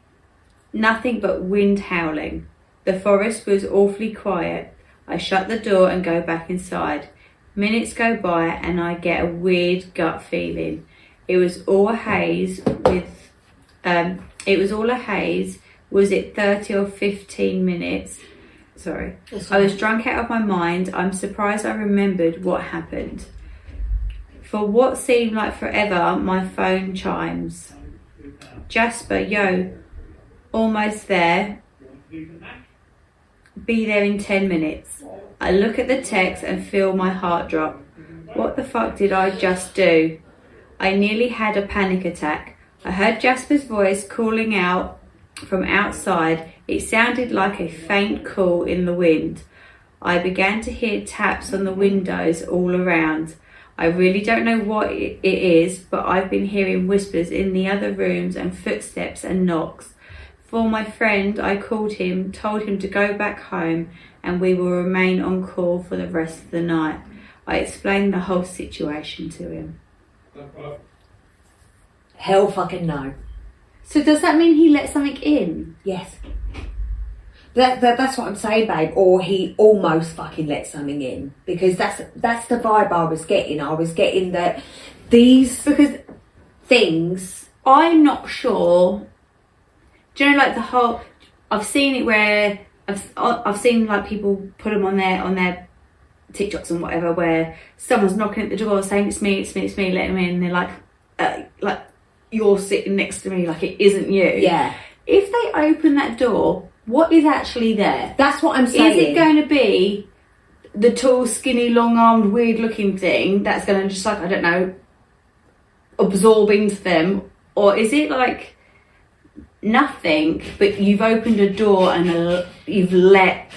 [SPEAKER 3] Nothing but wind howling. The forest was awfully quiet. I shut the door and go back inside. Minutes go by and I get a weird gut feeling. It was all a haze. Was it 30 or 15 minutes? Sorry. I was drunk out of my mind. I'm surprised I remembered what happened. For what seemed like forever, my phone chimes. Jasper, yo, almost there. Be there in 10 minutes. I look at the text and feel my heart drop. What the fuck did I just do? I nearly had a panic attack. I heard Jasper's voice calling out from outside. It sounded like a faint call in the wind. I began to hear taps on the windows all around. I really don't know what it is, but I've been hearing whispers in the other rooms and footsteps and knocks. For my friend, I called him, told him to go back home, and we will remain on call for the rest of the night. I explained the whole situation to him.
[SPEAKER 2] Hell fucking no.
[SPEAKER 3] So does that mean he let something in?
[SPEAKER 2] Yes. That's what I'm saying, babe. Or he almost fucking let something in. Because that's the vibe I was getting. I was getting that because things...
[SPEAKER 3] I'm not sure. Do you know, like the whole... I've seen it where... I've seen like people put them on their TikToks and whatever, where someone's knocking at the door saying it's me, let them in. And they're like you're sitting next to me, like it isn't you.
[SPEAKER 2] Yeah.
[SPEAKER 3] If they open that door, what is actually there?
[SPEAKER 2] That's what I'm saying.
[SPEAKER 3] Is it going to be the tall, skinny, long-armed, weird-looking thing that's going to just, like, I don't know, absorb into them? Or is it, like, nothing, but you've opened a door and you've let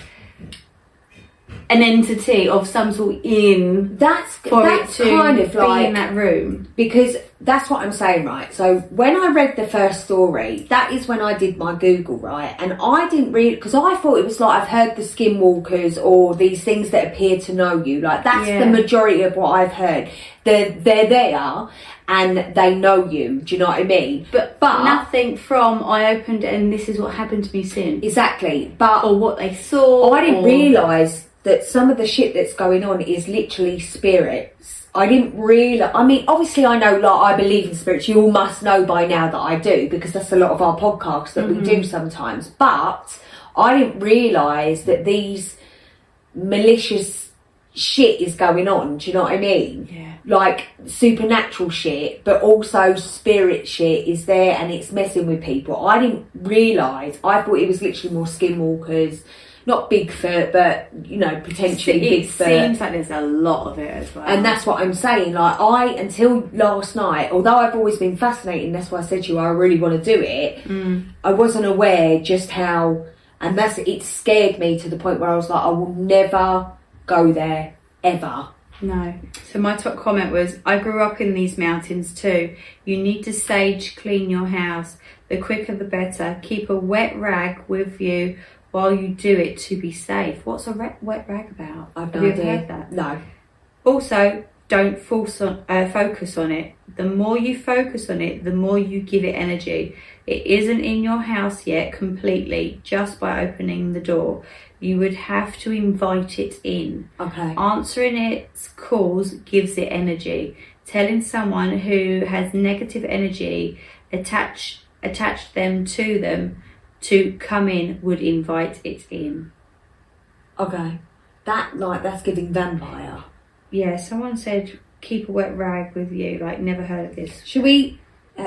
[SPEAKER 3] an entity of some sort in
[SPEAKER 2] that's
[SPEAKER 3] it to
[SPEAKER 2] kind of
[SPEAKER 3] be
[SPEAKER 2] like
[SPEAKER 3] in that room?
[SPEAKER 2] Because that's what I'm saying, right? So when I read the first story, that is when I did my Google, right? And I didn't read, because I thought it was like, I've heard the skinwalkers or these things that appear to know you. Like that's the majority of what I've heard. They're there and they know you. Do you know what I mean?
[SPEAKER 3] But nothing from I opened it and this is what happened to me since.
[SPEAKER 2] Exactly. But
[SPEAKER 3] or what they saw.
[SPEAKER 2] I didn't realise that some of the shit that's going on is literally spirits. I didn't realise... I mean, obviously I know, like, I believe in spirits. You all must know by now that I do, because that's a lot of our podcasts that we do sometimes. But I didn't realise that these malicious shit is going on. Do you know what I mean?
[SPEAKER 3] Yeah.
[SPEAKER 2] Like, supernatural shit, but also spirit shit is there and it's messing with people. I didn't realise. I thought it was literally more skinwalkers. Not Bigfoot, but, you know, potentially Bigfoot.
[SPEAKER 3] It seems like there's a lot of it as well.
[SPEAKER 2] And that's what I'm saying. Like, until last night, although I've always been fascinated, and that's why I said to you, I really want to do it, I wasn't aware just how... And it scared me to the point where I was like, I will never go there, ever.
[SPEAKER 3] No. So my top comment was, I grew up in these mountains too. You need to sage clean your house. The quicker the better. Keep a wet rag with you while you do it to be safe. What's a wet rag about?
[SPEAKER 2] I've
[SPEAKER 3] Have
[SPEAKER 2] no
[SPEAKER 3] you ever
[SPEAKER 2] idea.
[SPEAKER 3] heard that?
[SPEAKER 2] No.
[SPEAKER 3] Also, don't focus on it. The more you focus on it, the more you give it energy. It isn't in your house yet completely, just by opening the door. You would have to invite it in.
[SPEAKER 2] Okay.
[SPEAKER 3] Answering its calls gives it energy. Telling someone who has negative energy, attach them to come in would invite it in.
[SPEAKER 2] Okay. That's giving vampire.
[SPEAKER 3] Yeah, someone said keep a wet rag with you. Like, never heard of this.
[SPEAKER 2] Should we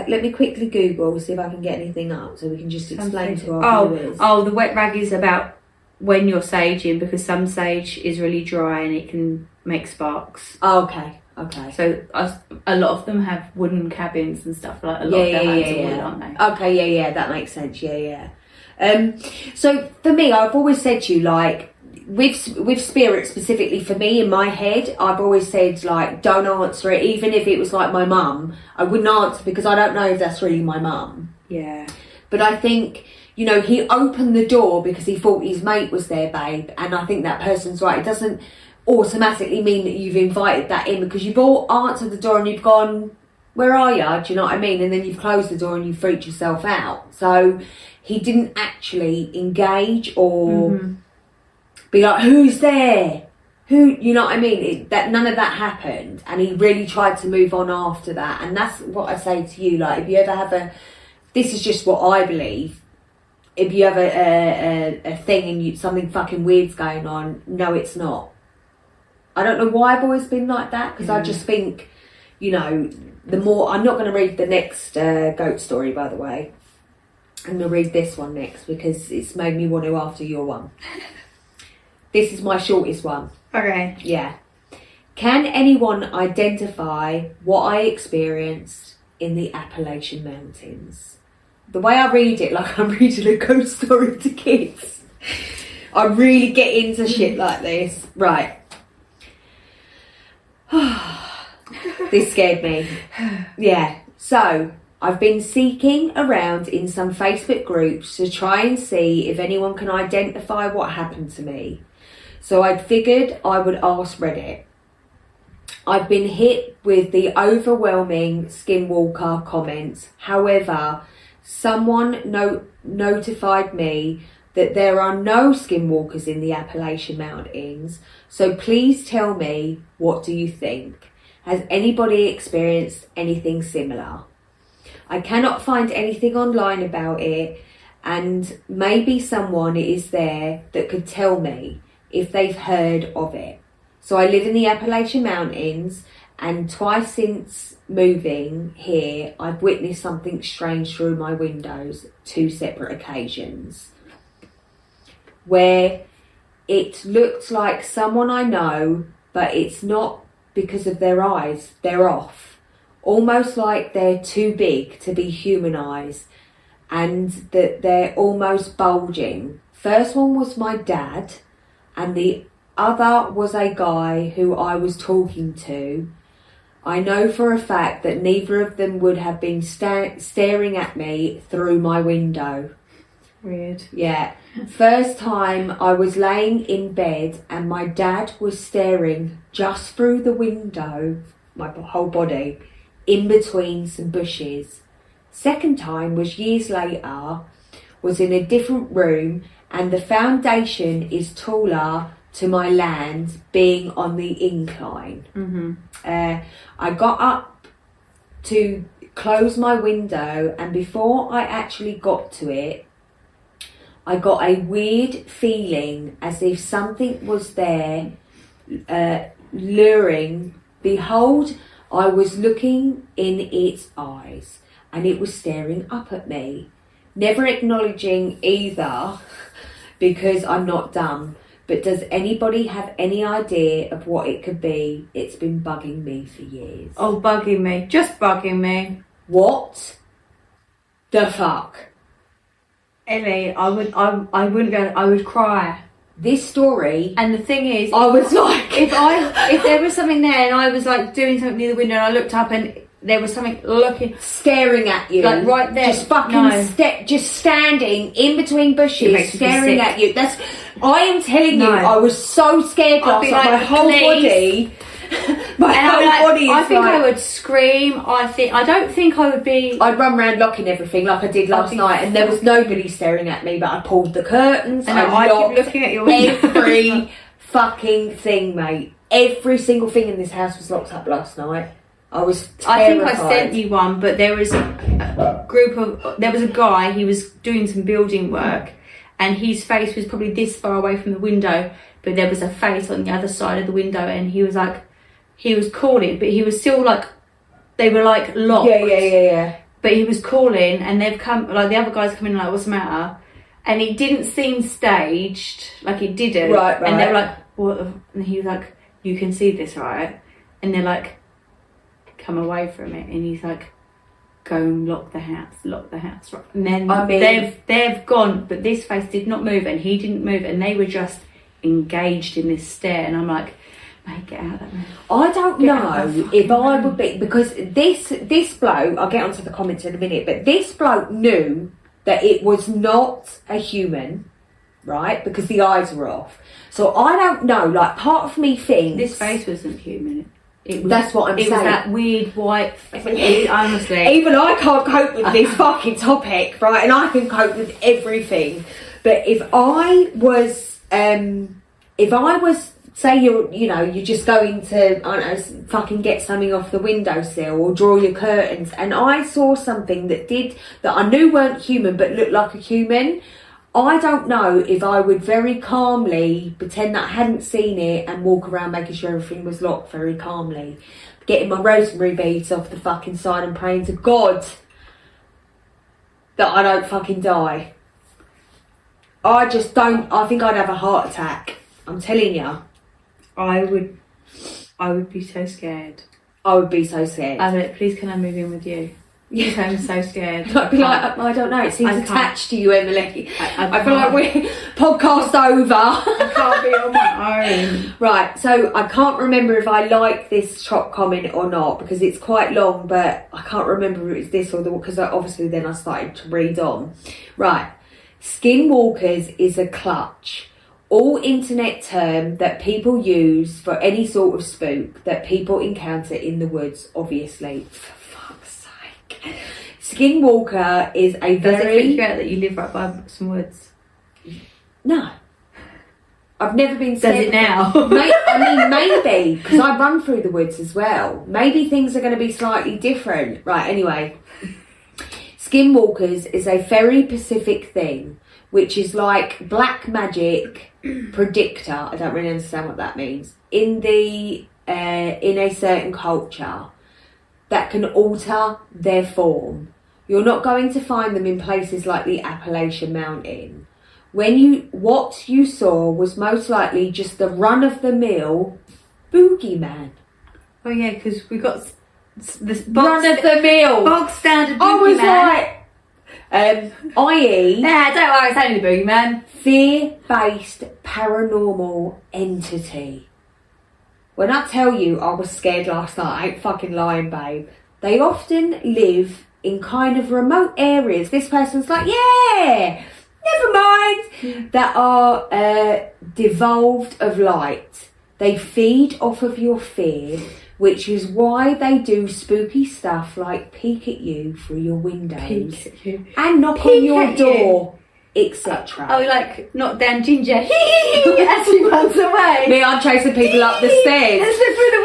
[SPEAKER 2] let me quickly Google, see if I can get anything up so we can just explain to our viewers.
[SPEAKER 3] Oh, the wet rag is about when you're saging, because some sage is really dry and it can make sparks.
[SPEAKER 2] Oh, okay.
[SPEAKER 3] So a lot of them have wooden cabins and stuff, like a lot of their homes are wood, aren't they?
[SPEAKER 2] Okay, yeah, that makes sense. Yeah. So for me, I've always said to you, like, with spirit specifically, for me in my head, I've always said, like, don't answer it. Even if it was like my mum, I wouldn't answer because I don't know if that's really my mum.
[SPEAKER 3] Yeah.
[SPEAKER 2] But I think, you know, he opened the door because he thought his mate was there, babe. And I think that person's right. It doesn't automatically mean that you've invited that in, because you've all answered the door and you've gone, where are you? Do you know what I mean? And then you've closed the door and you've freaked yourself out. So he didn't actually engage or be like, who's there? Who, you know what I mean? None of that happened. And he really tried to move on after that. And that's what I say to you. Like, if you ever have this is just what I believe. If you have a thing and something fucking weird's going on, no, it's not. I don't know why I've always been like that, because I just think, you know, the more... I'm not going to read the next goat story, by the way. I'm going to read this one next, because it's made me want to after your one. This is my shortest one.
[SPEAKER 3] Okay.
[SPEAKER 2] Yeah. Can anyone identify what I experienced in the Appellation Mountains? The way I read it, like I'm reading a ghost story to kids. I really get into shit like this. Right. This scared me. Yeah. So, I've been seeking around in some Facebook groups to try and see if anyone can identify what happened to me. So I figured I would ask Reddit. I've been hit with the overwhelming skinwalker comments. However, someone notified me that there are no skinwalkers in the Appellation Mountains. So please tell me, what do you think? Has anybody experienced anything similar? I cannot find anything online about it, and maybe someone is there that could tell me if they've heard of it. So I live in the Appellation Mountains, and twice since moving here, I've witnessed something strange through my windows, 2 separate occasions, where it looked like someone I know, but it's not because of their eyes, they're off. Almost like they're too big to be human eyes, and that they're almost bulging. First one was my dad, and the other was a guy who I was talking to. I know for a fact that neither of them would have been staring at me through my window.
[SPEAKER 3] Weird.
[SPEAKER 2] Yeah. First time I was laying in bed and my dad was staring just through the window, my whole body, in between some bushes. Second time was years later, was in a different room, and the foundation is taller to my land, being on the incline. I got up to close my window, and before I actually got to it, I got a weird feeling as if something was there, luring. Behold, I was looking in its eyes, and it was staring up at me, never acknowledging either, because I'm not dumb. But does anybody have any idea of what it could be? It's been bugging me for years.
[SPEAKER 3] Oh, bugging me. Just bugging me.
[SPEAKER 2] What the fuck?
[SPEAKER 3] Ellie, I wouldn't go, I would cry.
[SPEAKER 2] This story...
[SPEAKER 3] And the thing is...
[SPEAKER 2] I was like...
[SPEAKER 3] if there was something there and I was like doing something near the window and I looked up and there was something looking...
[SPEAKER 2] Staring at you.
[SPEAKER 3] Like right there.
[SPEAKER 2] Just fucking just standing in between bushes, staring at you. I am telling you, I was so scared last night. My whole body...
[SPEAKER 3] I think I would scream. I don't think I would be...
[SPEAKER 2] I'd run around locking everything like I did last night, and there was nobody staring at me, but I pulled the curtains, I locked
[SPEAKER 3] keep looking at your window.
[SPEAKER 2] every fucking thing, mate. Every single thing in this house was locked up last night. I was terrified.
[SPEAKER 3] I think I sent you one, but there was there was a guy, he was doing some building work, and his face was probably this far away from the window, but there was a face on the other side of the window, and he was calling, but he was still like, they were like locked.
[SPEAKER 2] Yeah.
[SPEAKER 3] but he was calling, and they've come, like the other guys come in like, what's the matter? And it didn't seem staged, like it didn't.
[SPEAKER 2] Right.
[SPEAKER 3] And they were like, what? And he was like, you can see this, right? And they're like, come away from it. And he's like, go and lock the house. Right? And then they've gone, but this face did not move, and he didn't move, and they were just engaged in this stare. And I'm like, mate, get out of that room.
[SPEAKER 2] I don't know if I would be, because this bloke, I'll get onto the comments in a minute, but this bloke knew that it was not a human, right? Because the eyes were off. So I don't know, like, part of me thinks...
[SPEAKER 3] This face wasn't human.
[SPEAKER 2] That's what I'm saying.
[SPEAKER 3] It was that weird white... honestly.
[SPEAKER 2] Even I can't cope with this fucking topic, right? And I can cope with everything. But if I was... say you're just going to, I don't know, fucking get something off the windowsill or draw your curtains, and I saw something that I knew weren't human but looked like a human, I don't know if I would very calmly pretend that I hadn't seen it and walk around making sure everything was locked very calmly, getting my rosemary beads off the fucking side and praying to God that I don't fucking die. I think I'd have a heart attack. I'm telling you.
[SPEAKER 3] I would be so scared.
[SPEAKER 2] I would be so scared.
[SPEAKER 3] I'd be like, please can I move in with you? Yes, I'm so scared.
[SPEAKER 2] I'd be like, I don't know, it seems attached to you, Emily. I feel like we're podcast over.
[SPEAKER 3] I can't be on my own.
[SPEAKER 2] Right, so I can't remember if I like this top comment or not, because it's quite long, but I can't remember if it's this or the, because obviously then I started to read on. Right, skinwalkers is a clutch. All internet term that people use for any sort of spook that people encounter in the woods, obviously. For fuck's sake. Skinwalker is a very...
[SPEAKER 3] Does it freak you out that you live right by some woods?
[SPEAKER 2] No. I've never been scared.
[SPEAKER 3] Does it now?
[SPEAKER 2] Maybe, because I run through the woods as well. Maybe things are going to be slightly different. Right, anyway. Skinwalkers is a very specific thing, which is like black magic predictor. I don't really understand what that means. In a certain culture that can alter their form. You're not going to find them in places like the Appellation Mountain. What you saw was most likely just the run-of-the-mill boogeyman.
[SPEAKER 3] Oh yeah, because we got this
[SPEAKER 2] run-of-the-mill
[SPEAKER 3] bog standard boogeyman.
[SPEAKER 2] I was like... i.e.
[SPEAKER 3] Nah, don't worry, it's only the boogeyman.
[SPEAKER 2] Fear-based paranormal entity. When I tell you I was scared last night, I ain't fucking lying, babe. They often live in kind of remote areas. This person's like, yeah, never mind. That are devolved of light. They feed off of your fear, which is why they do spooky stuff like peek at you through your windows and knock on your door, etc.
[SPEAKER 3] Oh, like knock down Ginger as he runs away.
[SPEAKER 2] Me, I'm chasing people up the stairs.
[SPEAKER 3] Let's look through the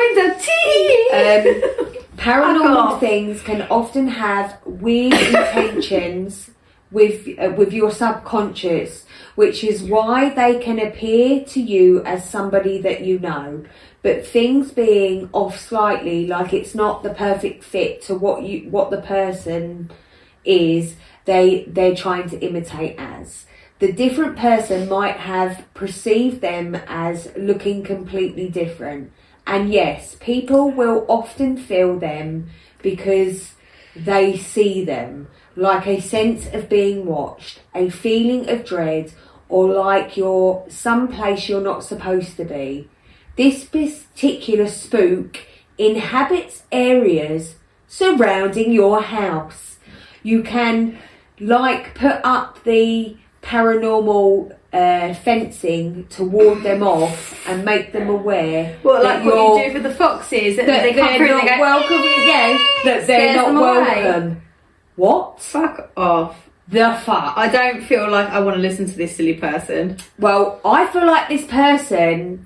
[SPEAKER 3] window.
[SPEAKER 2] Paranormal things can often have weird intentions with your subconscious, which is why they can appear to you as somebody that you know. But things being off slightly, like it's not the perfect fit to what the person is, they're trying to imitate as. The different person might have perceived them as looking completely different. And yes, people will often feel them because they see them, like a sense of being watched, a feeling of dread, or like you're someplace you're not supposed to be. This particular spook inhabits areas surrounding your house. You can, like, put up the paranormal fencing to ward them off and make them aware.
[SPEAKER 3] What, like what you do for the foxes? That they come through and they go, welcome,
[SPEAKER 2] yeah, that they're not welcome. Away. What?
[SPEAKER 3] Fuck off.
[SPEAKER 2] The fuck?
[SPEAKER 3] I don't feel like I want to listen to this silly person.
[SPEAKER 2] Well, I feel like this person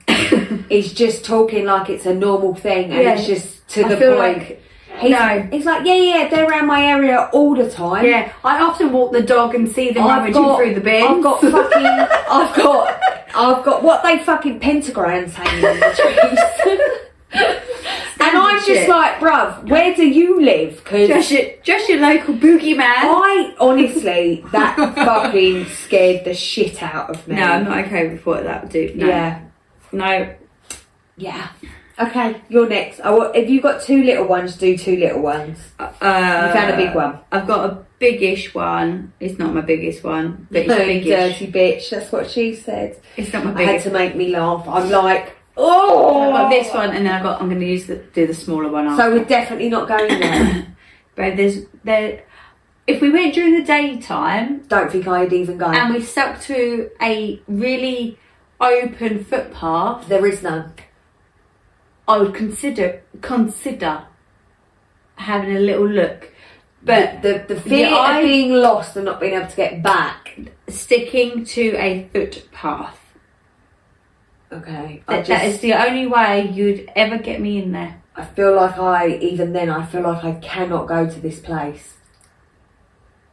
[SPEAKER 2] is just talking like it's a normal thing and it's just to the point. He's like, yeah, they're around my area all the time.
[SPEAKER 3] Yeah, I often walk the dog and see them rummaging through the bins.
[SPEAKER 2] I've got what they fucking pentagrams hanging on the trees. And I'm just like, bruv, where do you live? Cause
[SPEAKER 3] just your local boogeyman.
[SPEAKER 2] I honestly, that fucking scared the shit out of me.
[SPEAKER 3] No, I'm not okay with what that would do. No.
[SPEAKER 2] Yeah.
[SPEAKER 3] No.
[SPEAKER 2] Yeah. Okay, you're next. If you've got 2 little ones, do 2 little ones. You found a big one.
[SPEAKER 3] I've got a biggish one. It's not my biggest one, but it's biggish.
[SPEAKER 2] Dirty bitch, that's what she said.
[SPEAKER 3] It's not my
[SPEAKER 2] I
[SPEAKER 3] biggest.
[SPEAKER 2] had to make me laugh. I'm like, oh!
[SPEAKER 3] I've got this one, and then I'm going to do the smaller one after.
[SPEAKER 2] So we're definitely not going there.
[SPEAKER 3] But if we went during the daytime,
[SPEAKER 2] Don't think I'd even go.
[SPEAKER 3] and we stuck to a really open footpath,
[SPEAKER 2] There is none.
[SPEAKER 3] I would consider having a little look. But
[SPEAKER 2] The fear of being lost and not being able to get back.
[SPEAKER 3] sticking to a footpath.
[SPEAKER 2] Okay.
[SPEAKER 3] That is the only way you'd ever get me in there.
[SPEAKER 2] I feel like I feel like I cannot go to this place.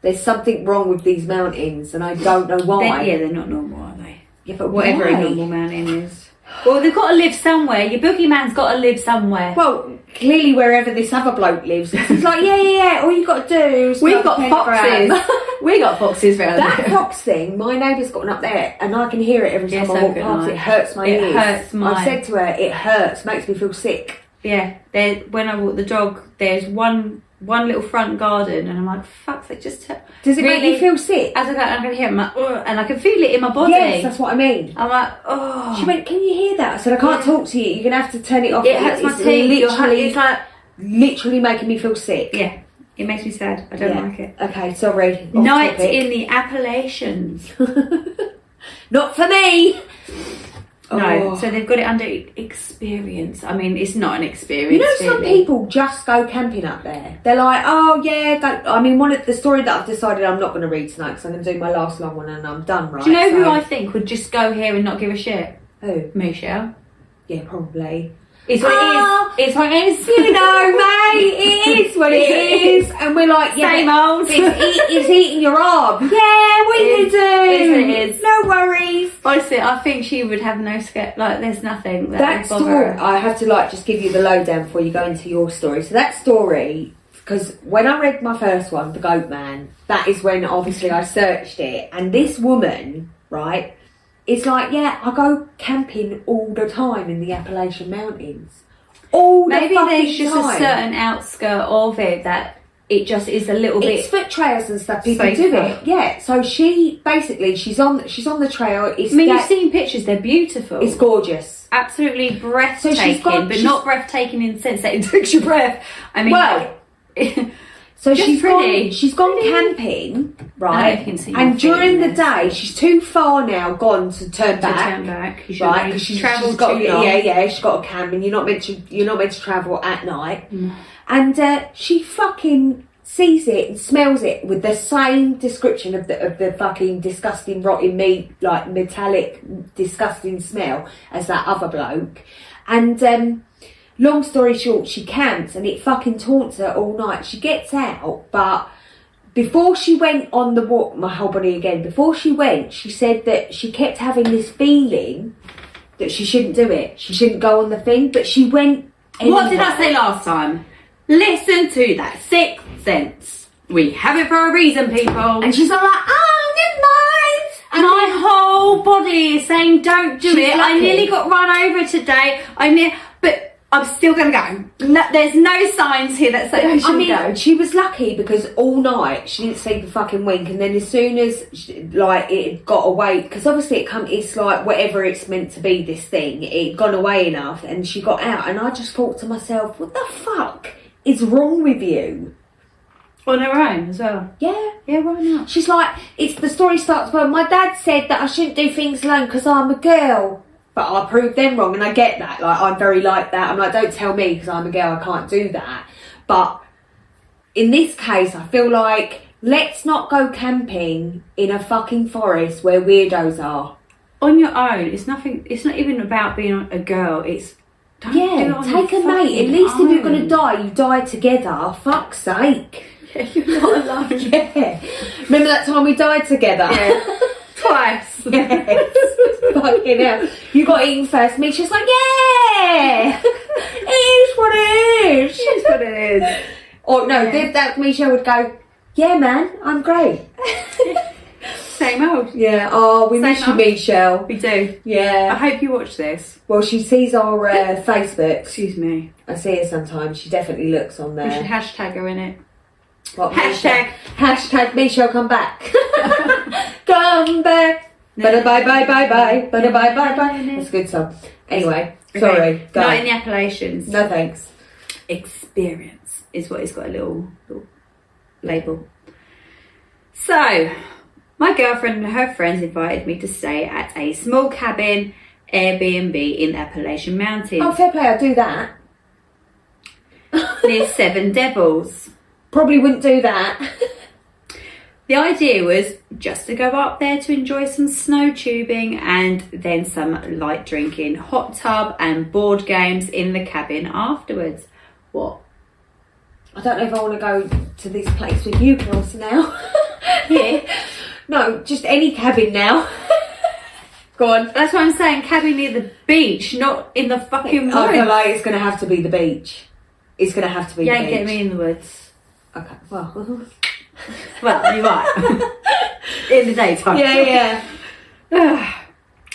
[SPEAKER 2] There's something wrong with these mountains and I don't know why.
[SPEAKER 3] They're not normal, are they?
[SPEAKER 2] Yeah, but
[SPEAKER 3] Whatever
[SPEAKER 2] why?
[SPEAKER 3] a normal mountain is. Well, they've got to live somewhere. Your boogeyman's got to live somewhere.
[SPEAKER 2] Well, clearly wherever this other bloke lives, he's like, yeah. All you got to do is
[SPEAKER 3] We've got foxes. We got foxes around
[SPEAKER 2] That
[SPEAKER 3] there.
[SPEAKER 2] fox thing, my neighbour's gotten up there and I can hear it every time
[SPEAKER 3] Yeah,
[SPEAKER 2] I
[SPEAKER 3] so
[SPEAKER 2] walk
[SPEAKER 3] can
[SPEAKER 2] past.
[SPEAKER 3] I.
[SPEAKER 2] It hurts my
[SPEAKER 3] It
[SPEAKER 2] ears.
[SPEAKER 3] hurts mine.
[SPEAKER 2] I said to her, it hurts, makes me feel sick.
[SPEAKER 3] Yeah, when I walk the dog, there's one little front garden, and I'm like, fuck, it just
[SPEAKER 2] Does it make you feel sick?
[SPEAKER 3] As I go, I can hear it, I'm like, ugh, and I can feel it in my body.
[SPEAKER 2] Yes, that's what I mean.
[SPEAKER 3] I'm like, oh.
[SPEAKER 2] She went, can you hear that? I said, I can't talk to you. You're going to have to turn it off.
[SPEAKER 3] It hurts my
[SPEAKER 2] It's
[SPEAKER 3] teeth.
[SPEAKER 2] Literally,
[SPEAKER 3] It's like,
[SPEAKER 2] literally making me feel sick.
[SPEAKER 3] yeah, it makes me sad. I don't like it.
[SPEAKER 2] Okay, sorry. Off
[SPEAKER 3] Night
[SPEAKER 2] topic.
[SPEAKER 3] in the Appalations.
[SPEAKER 2] Not for me.
[SPEAKER 3] No,
[SPEAKER 2] Oh.
[SPEAKER 3] so they've got it under experience. I mean, it's not an experience.
[SPEAKER 2] You know, some
[SPEAKER 3] really.
[SPEAKER 2] people just go camping up there. They're like, oh yeah. I mean, one of the story that I've decided I'm not going to read tonight because I'm going to do my last long one and I'm done. Right?
[SPEAKER 3] Do you know who
[SPEAKER 2] So-
[SPEAKER 3] I think would just go here and not give a shit?
[SPEAKER 2] Who?
[SPEAKER 3] Michelle.
[SPEAKER 2] Yeah, probably.
[SPEAKER 3] It's what it is. It's what it is.
[SPEAKER 2] You know, mate, it is what it is. And we're like, yeah,
[SPEAKER 3] Same old.
[SPEAKER 2] It's eating your arm. Yeah, what are you going to do?
[SPEAKER 3] It is what it is.
[SPEAKER 2] No worries.
[SPEAKER 3] Honestly, I think she would have no scare. Like, there's nothing that
[SPEAKER 2] That
[SPEAKER 3] would bother
[SPEAKER 2] story,
[SPEAKER 3] her.
[SPEAKER 2] I have to just give you the lowdown before you go into your story. So that story, because when I read my first one, The Goat Man, that is when obviously I searched it. And this woman, right, it's like, yeah, I go camping all the time in the Appellation Mountains.
[SPEAKER 3] Maybe there's just a certain outskirt of it that it just is a little bit.
[SPEAKER 2] It's foot trails and stuff. People
[SPEAKER 3] safer.
[SPEAKER 2] do it. Yeah. So she's on the trail. It's
[SPEAKER 3] I mean, you've seen pictures; they're beautiful.
[SPEAKER 2] It's gorgeous.
[SPEAKER 3] Absolutely breathtaking,
[SPEAKER 2] So
[SPEAKER 3] but not breathtaking in the sense that it takes your breath. I mean,
[SPEAKER 2] So
[SPEAKER 3] just
[SPEAKER 2] she's
[SPEAKER 3] pretty.
[SPEAKER 2] She's gone camping, right?
[SPEAKER 3] I can see
[SPEAKER 2] And
[SPEAKER 3] your
[SPEAKER 2] during the
[SPEAKER 3] feet
[SPEAKER 2] day, she's too far now gone to turn back.
[SPEAKER 3] turn back, you
[SPEAKER 2] Right, because she's
[SPEAKER 3] travelled
[SPEAKER 2] got
[SPEAKER 3] too long.
[SPEAKER 2] she's got a cam, and you're not meant to travel at night. And she fucking sees it and smells it with the same description of the fucking disgusting rotting meat, like metallic disgusting smell as that other bloke. And long story short, she camps and it fucking taunts her all night. She gets out, but before she went on the walk, my whole body again, before she went, she said that she kept having this feeling that she shouldn't do it. She shouldn't go on the thing, but she went anyway.
[SPEAKER 3] What did I say last time? Listen to that sixth sense. We have it for a reason, people.
[SPEAKER 2] And she's all like, oh, never mind.
[SPEAKER 3] And my whole body is saying, don't do
[SPEAKER 2] She's
[SPEAKER 3] it. I
[SPEAKER 2] lucky.
[SPEAKER 3] nearly got run over today. But I'm still going to go. No, there's no signs here that say I should go.
[SPEAKER 2] She was lucky because all night she didn't sleep a fucking wink, and then as soon as it got away, because obviously it's like whatever it's meant to be, this thing, it gone away enough, and she got out, and I just thought to myself, what the fuck is wrong with you?
[SPEAKER 3] On her own as well.
[SPEAKER 2] Yeah.
[SPEAKER 3] Yeah, why not?
[SPEAKER 2] She's like, the story starts, well, my dad said that I shouldn't do things alone because I'm a girl. But I proved them wrong, and I get that. Like, I'm very like that. I'm like, don't tell me because I'm a girl, I can't do that. But in this case, I feel like, let's not go camping in a fucking forest where weirdos are.
[SPEAKER 3] On your own. It's nothing. It's not even about being a girl. It's don't do it
[SPEAKER 2] Yeah,
[SPEAKER 3] on
[SPEAKER 2] take
[SPEAKER 3] your
[SPEAKER 2] a mate. At
[SPEAKER 3] fucking
[SPEAKER 2] least if you're going to
[SPEAKER 3] own.
[SPEAKER 2] die, you die together. Fuck's sake.
[SPEAKER 3] Yeah, you're not alone.
[SPEAKER 2] Yeah. Remember that time we died together?
[SPEAKER 3] Yeah. Twice.
[SPEAKER 2] Yes. Fucking hell. You got eaten first. Misha's like, yeah! It is what it is.
[SPEAKER 3] It's what it is.
[SPEAKER 2] Or no, that Misha would go, yeah, man, I'm great.
[SPEAKER 3] Same old.
[SPEAKER 2] Yeah, oh, we miss you, Michelle.
[SPEAKER 3] We do.
[SPEAKER 2] Yeah.
[SPEAKER 3] I hope you watch this.
[SPEAKER 2] Well, she sees our Facebook.
[SPEAKER 3] Excuse me.
[SPEAKER 2] I see her sometimes. She definitely looks on there.
[SPEAKER 3] We should hashtag her in it.
[SPEAKER 2] What,
[SPEAKER 3] Hashtag
[SPEAKER 2] Michelle come back. Come back. Bye bye bye bye bye. Bye bye bye bye. That's a good song. Anyway, sorry. Go.
[SPEAKER 3] Not in the appellations.
[SPEAKER 2] No thanks.
[SPEAKER 3] Experience is what it's got a little label. So, my girlfriend and her friends invited me to stay at a small cabin Airbnb in the Appellation Mountains.
[SPEAKER 2] Oh, fair play, I'll do that.
[SPEAKER 3] Near Seven Devils.
[SPEAKER 2] Probably wouldn't do that.
[SPEAKER 3] The idea was just to go up there to enjoy some snow tubing and then some light drinking, hot tub and board games in the cabin afterwards. What?
[SPEAKER 2] I don't know if I want to go to this place with you girls now.
[SPEAKER 3] Yeah.
[SPEAKER 2] No, just any cabin now. Go on.
[SPEAKER 3] That's what I'm saying, cabin near the beach, not in the fucking woods.
[SPEAKER 2] I feel like it's going to have to be the beach. It's going to have to be the beach.
[SPEAKER 3] Get me in the woods.
[SPEAKER 2] Okay, well.
[SPEAKER 3] Well, you might. In the daytime.
[SPEAKER 2] Yeah.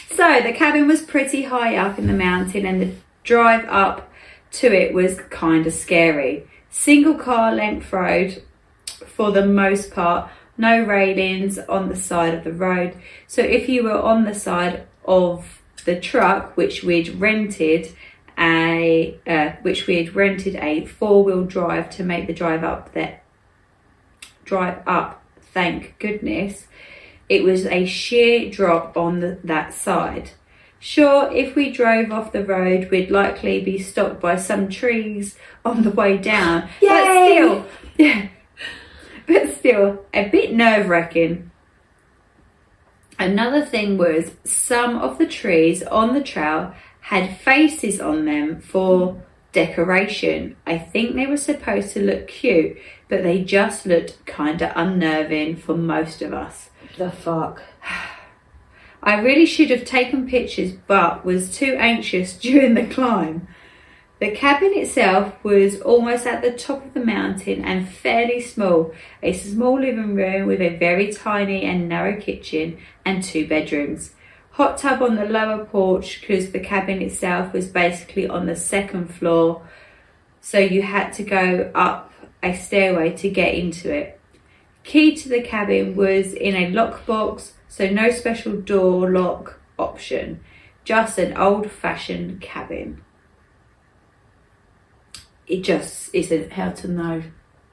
[SPEAKER 3] So, the cabin was pretty high up in the mountain and the drive up to it was kind of scary. Single car length road for the most part. No railings on the side of the road. So if you were on the side of the truck, which we'd rented a 4-wheel drive to make the drive up, thank goodness, it was a sheer drop on that side. Sure, if we drove off the road, we'd likely be stopped by some trees on the way down.
[SPEAKER 2] Yay!
[SPEAKER 3] But still, a bit nerve-wracking. Another thing was some of the trees on the trail had faces on them for decoration. I think they were supposed to look cute, but they just looked kind of unnerving for most of us.
[SPEAKER 2] The fuck?
[SPEAKER 3] I really should have taken pictures, but was too anxious during the climb. The cabin itself was almost at the top of the mountain and fairly small. A small living room with a very tiny and narrow kitchen and 2 bedrooms. Hot tub on the lower porch because the cabin itself was basically on the 2nd floor. So you had to go up a stairway to get into it. Key to the cabin was in a lockbox, so no special door lock option. Just an old-fashioned cabin. It just isn't how to know.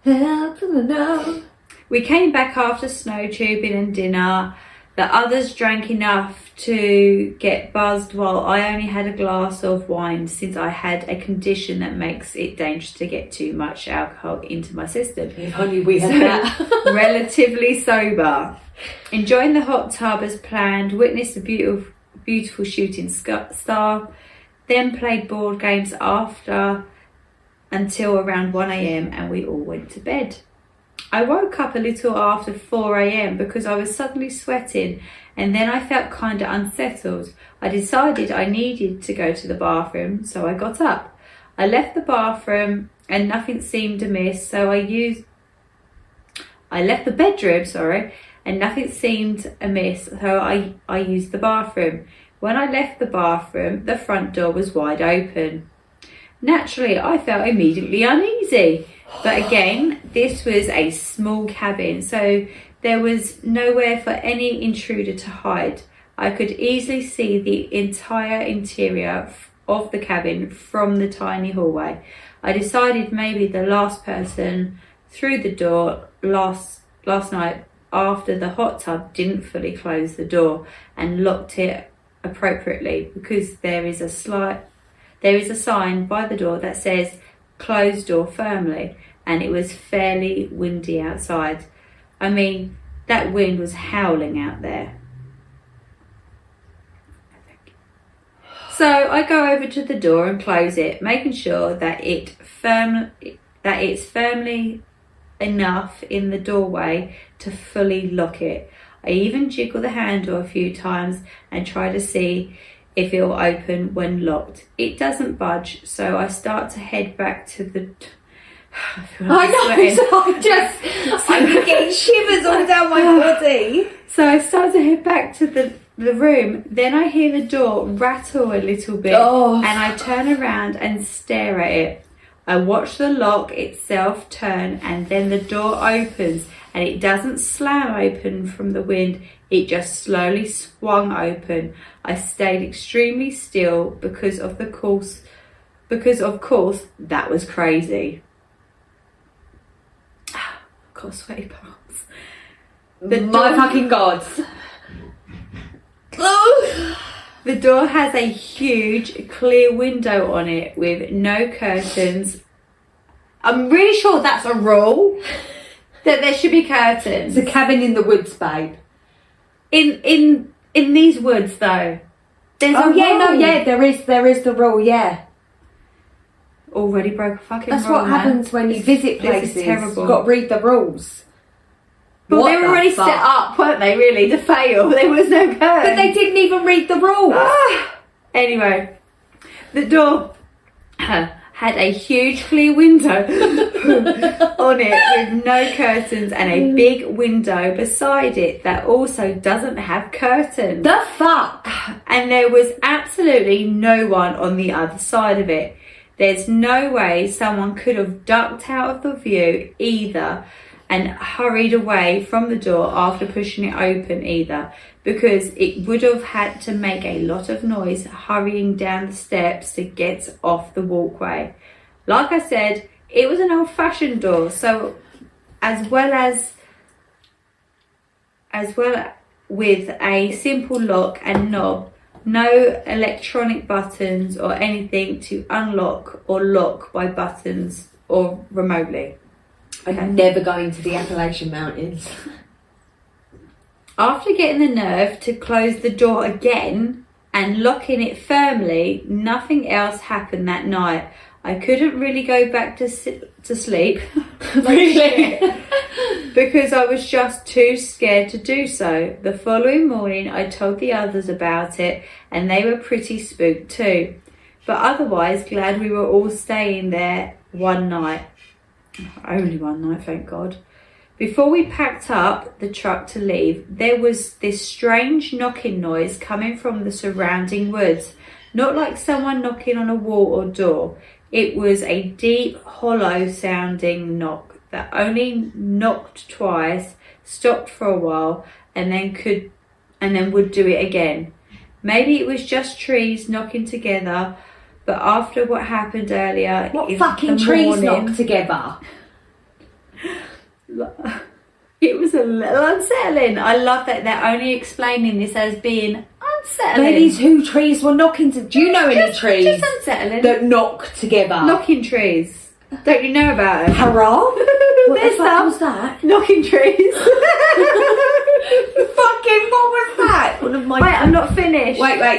[SPEAKER 2] How to know.
[SPEAKER 3] We came back after snow tubing and dinner. The others drank enough to get buzzed while I only had a glass of wine since I had a condition that makes it dangerous to get too much alcohol into my system.
[SPEAKER 2] If only we had that.
[SPEAKER 3] Relatively sober. Enjoying the hot tub as planned, witnessed a beautiful shooting star, then played board games after until around 1 a.m. and we all went to bed. I woke up a little after 4 a.m. because I was suddenly sweating and then I felt kind of unsettled. I decided I needed to go to the bathroom, so I got up. I left the bathroom and nothing seemed amiss, so I left the bedroom, and nothing seemed amiss, so I used the bathroom. When I left the bathroom, the front door was wide open. Naturally, I felt immediately uneasy. But again, this was a small cabin, so there was nowhere for any intruder to hide. I could easily see the entire interior of the cabin from the tiny hallway. I decided maybe the last person through the door last night after the hot tub didn't fully close the door and locked it appropriately, because there is a sign by the door that says closed door firmly, and it was fairly windy outside. I mean, that wind was howling out there. So I go over to the door and close it, making sure that it's firmly enough in the doorway to fully lock it. I even jiggle the handle a few times and try to see if it will open when locked. It doesn't budge, so I start to head back to the...
[SPEAKER 2] I know, I'm getting shivers all down my body.
[SPEAKER 3] So I start to head back to the room. Then I hear the door rattle a little bit, and I turn around and stare at it. I watch the lock itself turn, and then the door opens, and it doesn't slam open from the wind. It just slowly swung open. I stayed extremely still because of course that was crazy. Got sweaty palms.
[SPEAKER 2] My fucking God.
[SPEAKER 3] The door has a huge clear window on it with no curtains. I'm really sure that's a rule, that there should be curtains.
[SPEAKER 2] It's a cabin in the woods, babe.
[SPEAKER 3] In these woods though, there's a rule.
[SPEAKER 2] There is the rule, yeah.
[SPEAKER 3] Already broke a fucking
[SPEAKER 2] That's
[SPEAKER 3] rule.
[SPEAKER 2] what happens when you visit places.
[SPEAKER 3] This is terrible.
[SPEAKER 2] You've got to read the rules.
[SPEAKER 3] Well, they were already set up, weren't they, really, to fail? There was no curtain.
[SPEAKER 2] But they didn't even read the rules.
[SPEAKER 3] Anyway, the door had a huge clear window on it with no curtains, and a big window beside it that also doesn't have curtains.
[SPEAKER 2] The fuck?
[SPEAKER 3] And there was absolutely no one on the other side of it. There's no way someone could have ducked out of the view either and hurried away from the door after pushing it open either, because it would have had to make a lot of noise hurrying down the steps to get off the walkway. Like I said, it was an old-fashioned door, so as well with a simple lock and knob, no electronic buttons or anything to unlock or lock by buttons or remotely.
[SPEAKER 2] I'm never going to the Appellation Mountains.
[SPEAKER 3] After getting the nerve to close the door again and locking it firmly, nothing else happened that night. I couldn't really go back to sleep.
[SPEAKER 2] Really?
[SPEAKER 3] Because I was just too scared to do so. The following morning I told the others about it, and they were pretty spooked too. But otherwise glad we were all staying there one night. Only one night, thank God. Before we packed up the truck to leave, there was this strange knocking noise coming from the surrounding woods. Not like someone knocking on a wall or door. It was a deep, hollow sounding knock that only knocked twice, stopped for a while, and then would do it again. Maybe it was just trees knocking together, but after what happened earlier,
[SPEAKER 2] what fucking trees knocked together?
[SPEAKER 3] It was a little unsettling. I love that they're only explaining this as being unsettling.
[SPEAKER 2] Maybe two trees were knocking to... Do you know any trees
[SPEAKER 3] just unsettling
[SPEAKER 2] that knock together?
[SPEAKER 3] Knocking trees. Don't you know about it?
[SPEAKER 2] Hurrah? What
[SPEAKER 3] There's
[SPEAKER 2] the fuck was that?
[SPEAKER 3] Knocking trees.
[SPEAKER 2] Fucking what was that? One of my...
[SPEAKER 3] Wait, I'm not finished.
[SPEAKER 2] Wait. What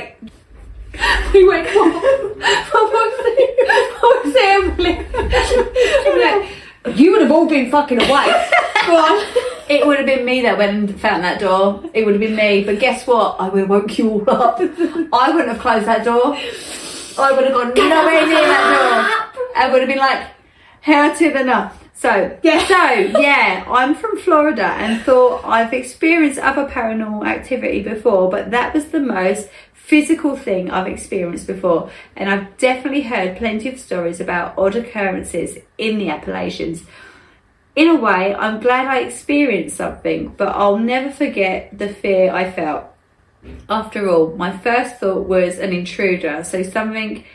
[SPEAKER 2] was it? You would have all been fucking away. Go on.
[SPEAKER 3] It would have been me that went and found that door. It would have been me. But guess what? I would have woke you all up. I wouldn't have closed that door. I would have gone nowhere near that door. I would have been like, how to the no. So yeah, I'm from Florida and thought I've experienced other paranormal activity before, but that was the most physical thing I've experienced before. And I've definitely heard plenty of stories about odd occurrences in the Appalachians. In a way, I'm glad I experienced something, but I'll never forget the fear I felt. After all, my first thought was an intruder, so something,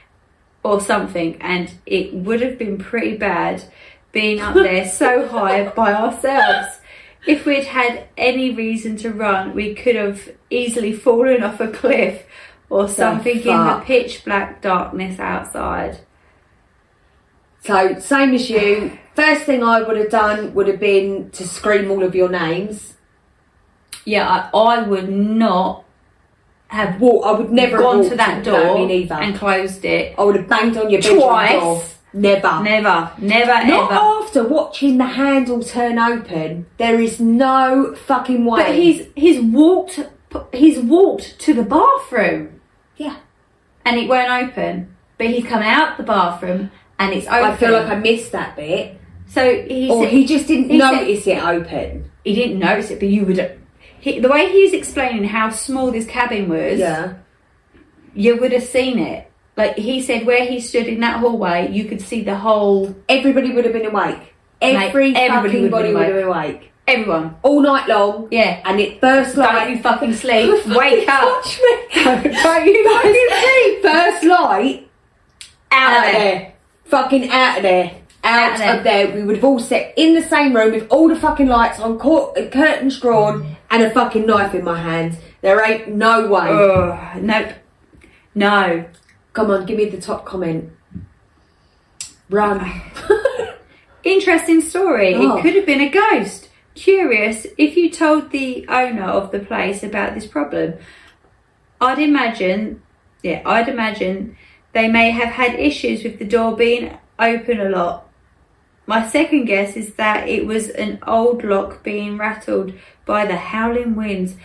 [SPEAKER 3] and it would have been pretty bad being up there so high by ourselves. If we'd had any reason to run, we could have easily fallen off a cliff or something in the pitch black darkness outside.
[SPEAKER 2] So, same as you. First thing I would have done would have been to scream all of your names.
[SPEAKER 3] Yeah, I would not have
[SPEAKER 2] I would never
[SPEAKER 3] gone
[SPEAKER 2] have
[SPEAKER 3] to that door and closed it.
[SPEAKER 2] I would have banged on your
[SPEAKER 3] bedroom
[SPEAKER 2] door. Never.
[SPEAKER 3] Never
[SPEAKER 2] Not
[SPEAKER 3] ever.
[SPEAKER 2] after watching the handle turn open. There is no fucking way.
[SPEAKER 3] But he's walked to the bathroom.
[SPEAKER 2] Yeah.
[SPEAKER 3] And it won't open. But he's come out the bathroom and it's open.
[SPEAKER 2] I feel like I missed that bit.
[SPEAKER 3] So
[SPEAKER 2] he just didn't notice it open.
[SPEAKER 3] He didn't notice it, but you would. The way he was explaining how small this cabin was, you would have seen it. Like he said, where he stood in that hallway, you could see the whole.
[SPEAKER 2] Everybody would have been awake. Everybody would have been awake.
[SPEAKER 3] Everyone.
[SPEAKER 2] All night long.
[SPEAKER 3] Yeah.
[SPEAKER 2] And it first light.
[SPEAKER 3] Don't you fucking sleep. Wake up.
[SPEAKER 2] Touch me. Don't you fucking sleep. First light. Out of there. Fucking out of there. Out of there. We would have all sat in the same room with all the fucking lights on, curtains drawn, and a fucking knife in my hand. There ain't no way.
[SPEAKER 3] Nope. No.
[SPEAKER 2] Come on, give me the top comment. Run.
[SPEAKER 3] Interesting story. It could have been a ghost. Curious if you told the owner of the place about this problem. I'd imagine they may have had issues with the door being open a lot. My second guess is that it was an old lock being rattled by the howling winds.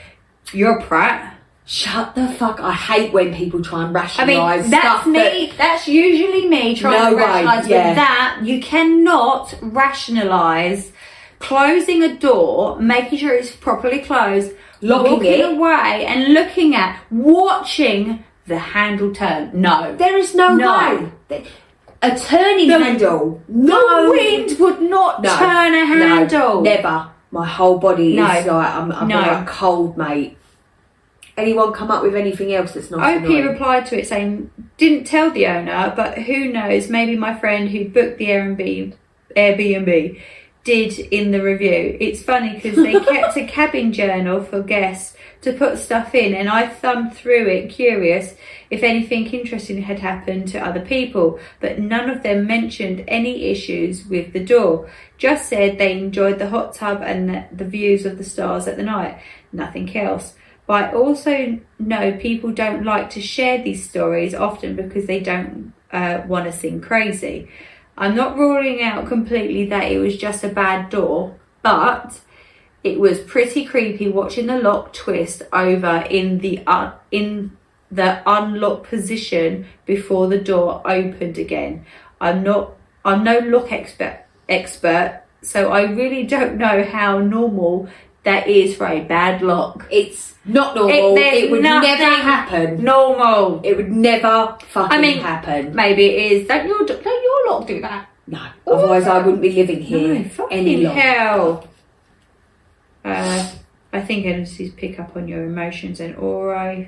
[SPEAKER 3] You're a prat.
[SPEAKER 2] Shut the fuck. I hate when people try and rationalise
[SPEAKER 3] that's
[SPEAKER 2] stuff.
[SPEAKER 3] me. That's usually me trying to rationalise.
[SPEAKER 2] Yeah.
[SPEAKER 3] But that, you cannot rationalise closing a door, making sure it's properly closed, walking away and watching the handle turn. No.
[SPEAKER 2] There is no way. A turning handle. No.
[SPEAKER 3] The wind would not turn a handle.
[SPEAKER 2] No, never. My whole body is like, I'm like cold, mate. Anyone come up with anything else that's not
[SPEAKER 3] OP
[SPEAKER 2] annoying?
[SPEAKER 3] replied to it saying, didn't tell the owner, but who knows, maybe my friend who booked the Airbnb did in the review. It's funny because they kept a cabin journal for guests to put stuff in, and I thumbed through it curious if anything interesting had happened to other people, but none of them mentioned any issues with the door. Just said they enjoyed the hot tub and the views of the stars at the night. Nothing else. But I also know people don't like to share these stories often because they don't want to seem crazy. I'm not ruling out completely that it was just a bad door, but it was pretty creepy watching the lock twist over in the unlocked position before the door opened again. I'm no lock expert, so I really don't know how normal that is for a bad lock.
[SPEAKER 2] It's not normal. It would never happen.
[SPEAKER 3] Normal.
[SPEAKER 2] It would never fucking happen.
[SPEAKER 3] Maybe it is. Don't your lock do that?
[SPEAKER 2] No. Otherwise, I wouldn't be living here any longer.
[SPEAKER 3] Hell. I think entities pick up on your emotions and aura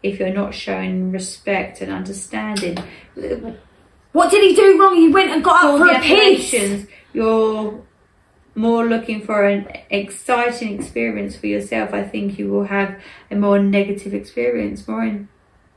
[SPEAKER 3] if you're not showing respect and understanding.
[SPEAKER 2] What did he do wrong? He went and got up for a piss.
[SPEAKER 3] You're more looking for an exciting experience for yourself. I think you will have a more negative experience. More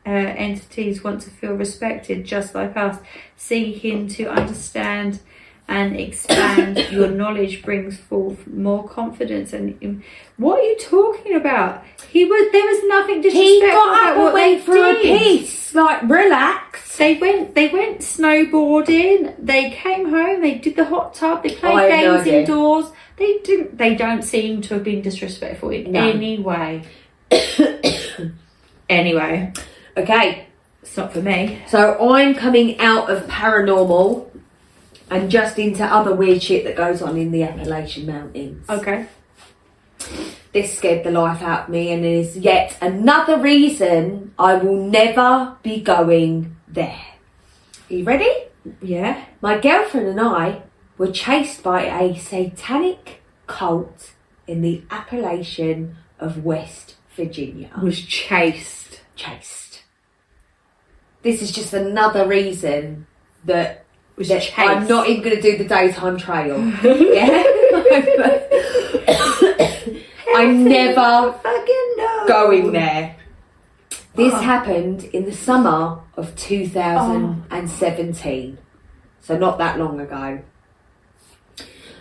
[SPEAKER 3] entities want to feel respected, just like us. Seeking to understand and expand your knowledge brings forth more confidence. And what are you talking about? There was nothing disrespectful.
[SPEAKER 2] He got up and went for a piss. Like, relax.
[SPEAKER 3] They went snowboarding. They came home. They did the hot tub. They played games indoors. They don't seem to have been disrespectful in any way. Anyway,
[SPEAKER 2] okay,
[SPEAKER 3] it's not for me.
[SPEAKER 2] So I'm coming out of paranormal and just into other weird shit that goes on in the Appellation Mountains.
[SPEAKER 3] Okay.
[SPEAKER 2] This scared the life out of me and is yet another reason I will never be going there. Are you ready?
[SPEAKER 3] Yeah.
[SPEAKER 2] My girlfriend and I were chased by a satanic cult in the Appellation of West Virginia.
[SPEAKER 3] Was chased.
[SPEAKER 2] This is just another reason that I'm not even going to do the daytime trail. Yeah? I'm never going there. This happened in the summer of 2017. So not that long ago.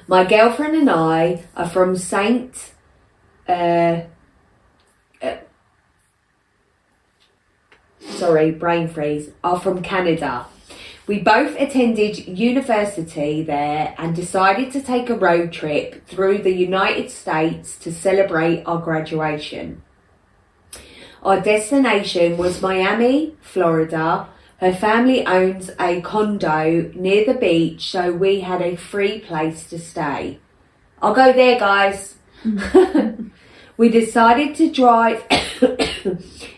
[SPEAKER 2] My girlfriend and I are from brain freeze, are from Canada. We both attended university there and decided to take a road trip through the United States to celebrate our graduation. Our destination was Miami, Florida. Her family owns a condo near the beach, so we had a free place to stay. I'll go there, guys. We decided to drive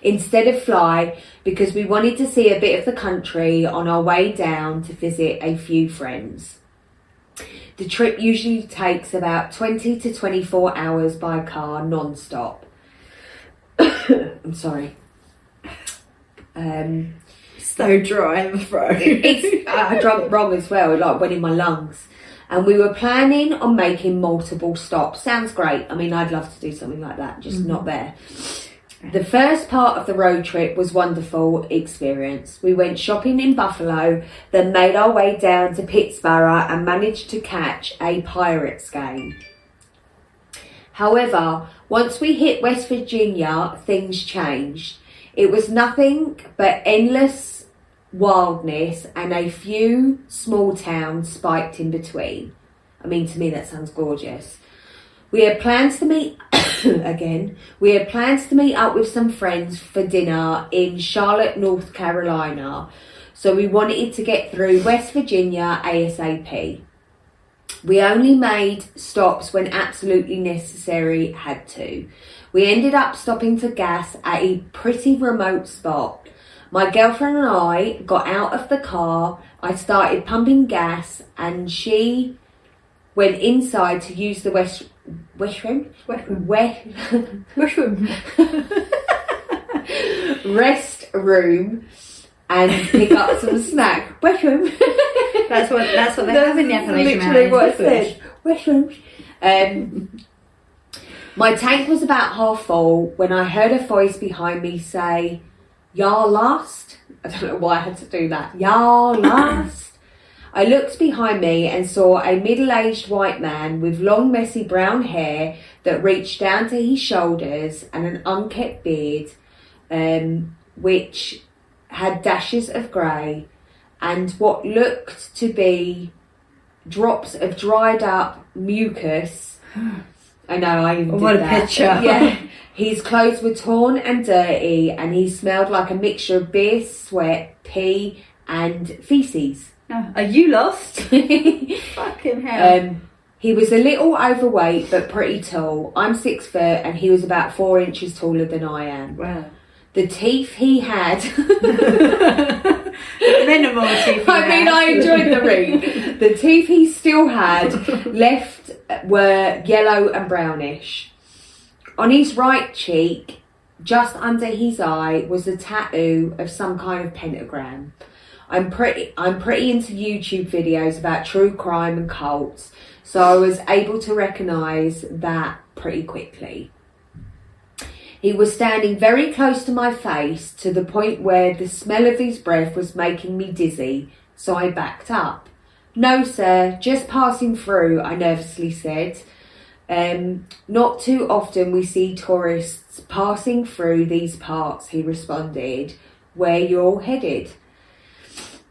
[SPEAKER 2] instead of fly because we wanted to see a bit of the country on our way down to visit a few friends. The trip usually takes about 20 to 24 hours by car non-stop. I'm sorry.
[SPEAKER 3] So dry in the throat.
[SPEAKER 2] I drank wrong as well, it like went in my lungs. And we were planning on making multiple stops. Sounds great. I mean, I'd love to do something like that, just not there. The first part of the road trip was wonderful experience. We went shopping in Buffalo, then made our way down to Pittsburgh and managed to catch a Pirates game. However, once we hit West Virginia, things changed. It was nothing but endless wildness and a few small towns spiked in between. I mean, to me that sounds gorgeous. We had plans to meet up with some friends for dinner in Charlotte, North Carolina. So we wanted to get through West Virginia ASAP. We only made stops when absolutely necessary had to. We ended up stopping for gas at a pretty remote spot. My girlfriend and I got out of the car, I started pumping gas, and she went inside to use the restroom and pick up some snack. Restroom.
[SPEAKER 3] That's what they have in the Appellation.
[SPEAKER 2] Literally what I said. Restroom. My tank was about half full when I heard a voice behind me say, "Y'all lost?" I don't know why I had to do that. "Y'all lost?" I looked behind me and saw a middle-aged white man with long, messy brown hair that reached down to his shoulders and an unkempt beard, which had dashes of grey and what looked to be drops of dried up mucus. I know, I even did
[SPEAKER 3] what a
[SPEAKER 2] that.
[SPEAKER 3] picture.
[SPEAKER 2] Yeah. His clothes were torn and dirty and he smelled like a mixture of beer, sweat, pee and faeces.
[SPEAKER 3] Oh, are you lost? Fucking hell.
[SPEAKER 2] He was a little overweight but pretty tall. I'm 6 foot and he was about 4 inches taller than I am.
[SPEAKER 3] Wow.
[SPEAKER 2] The teeth he had...
[SPEAKER 3] Minimal teeth.
[SPEAKER 2] I enjoyed the read. The teeth he still had left were yellow and brownish. On his right cheek, just under his eye, was a tattoo of some kind of pentagram. I'm pretty into YouTube videos about true crime and cults, so I was able to recognise that pretty quickly. He was standing very close to my face to the point where the smell of his breath was making me dizzy, so I backed up. "No, sir, just passing through," I nervously said. "Not too often we see tourists passing through these parts," he responded. "Where you're all headed?"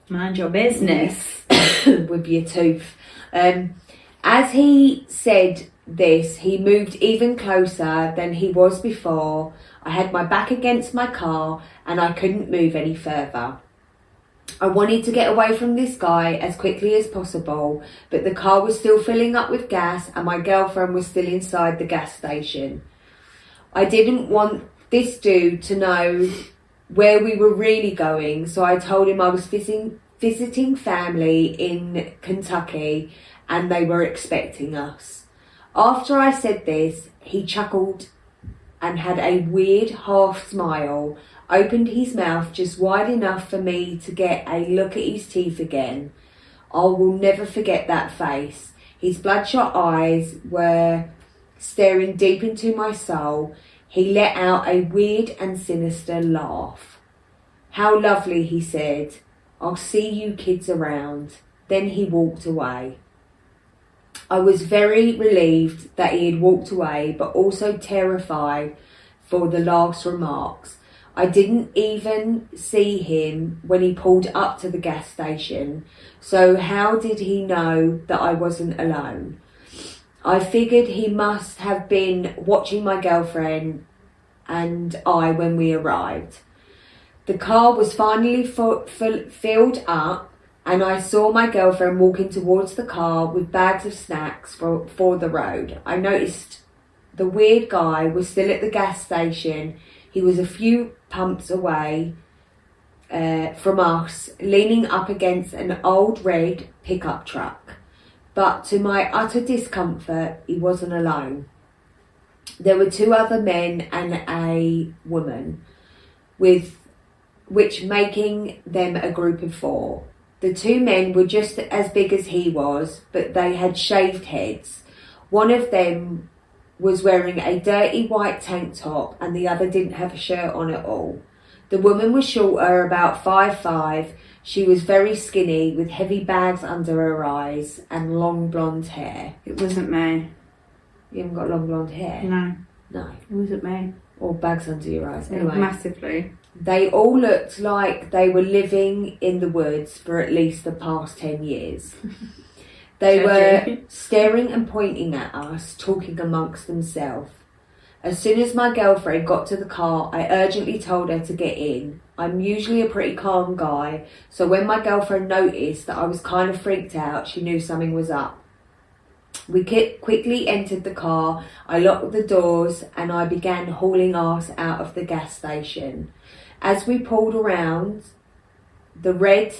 [SPEAKER 3] Mind your business.
[SPEAKER 2] With your tooth. As he said this, he moved even closer than he was before. I had my back against my car and I couldn't move any further. I wanted to get away from this guy as quickly as possible, but the car was still filling up with gas and my girlfriend was still inside the gas station. I didn't want this dude to know where we were really going, so I told him I was visiting family in Kentucky and they were expecting us. After I said this, he chuckled and had a weird half smile, opened his mouth just wide enough for me to get a look at his teeth again. I will never forget that face. His bloodshot eyes were staring deep into my soul. He let out a weird and sinister laugh. "How lovely," he said. "I'll see you kids around." Then he walked away. I was very relieved that he had walked away, but also terrified for the last remarks. I didn't even see him when he pulled up to the gas station, so how did he know that I wasn't alone? I figured he must have been watching my girlfriend and I when we arrived. The car was finally filled up, and I saw my girlfriend walking towards the car with bags of snacks for the road. I noticed the weird guy was still at the gas station. He was a few pumps away from us, leaning up against an old red pickup truck. But to my utter discomfort, he wasn't alone. There were 2 other men and a woman, which making them a group of 4. The 2 men were just as big as he was, but they had shaved heads. One of them was wearing a dirty white tank top and the other didn't have a shirt on at all. The woman was shorter, about 5'5". She was very skinny with heavy bags under her eyes and long blonde hair.
[SPEAKER 3] It wasn't me.
[SPEAKER 2] You haven't got long blonde hair?
[SPEAKER 3] No.
[SPEAKER 2] No.
[SPEAKER 3] It wasn't me.
[SPEAKER 2] Or bags under your eyes. Anyway.
[SPEAKER 3] Massively.
[SPEAKER 2] They all looked like they were living in the woods for at least the past 10 years. They were staring and pointing at us, talking amongst themselves. As soon as my girlfriend got to the car, I urgently told her to get in. I'm usually a pretty calm guy, so when my girlfriend noticed that I was kind of freaked out, she knew something was up. We quickly entered the car, I locked the doors, and I began hauling us out of the gas station. As we pulled around the red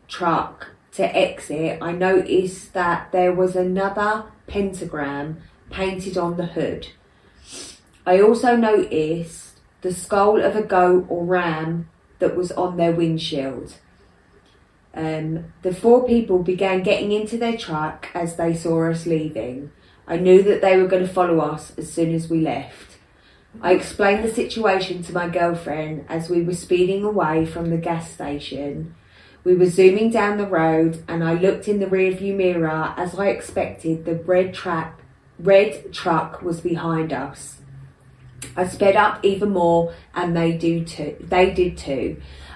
[SPEAKER 2] truck to exit, I noticed that there was another pentagram painted on the hood. I also noticed the skull of a goat or ram that was on their windshield. The 4 people began getting into their truck as they saw us leaving. I knew that they were going to follow us as soon as we left. I explained the situation to my girlfriend as we were speeding away from the gas station. We were zooming down the road and I looked in the rearview mirror. As I expected, the red truck was behind us. I sped up even more and they did too.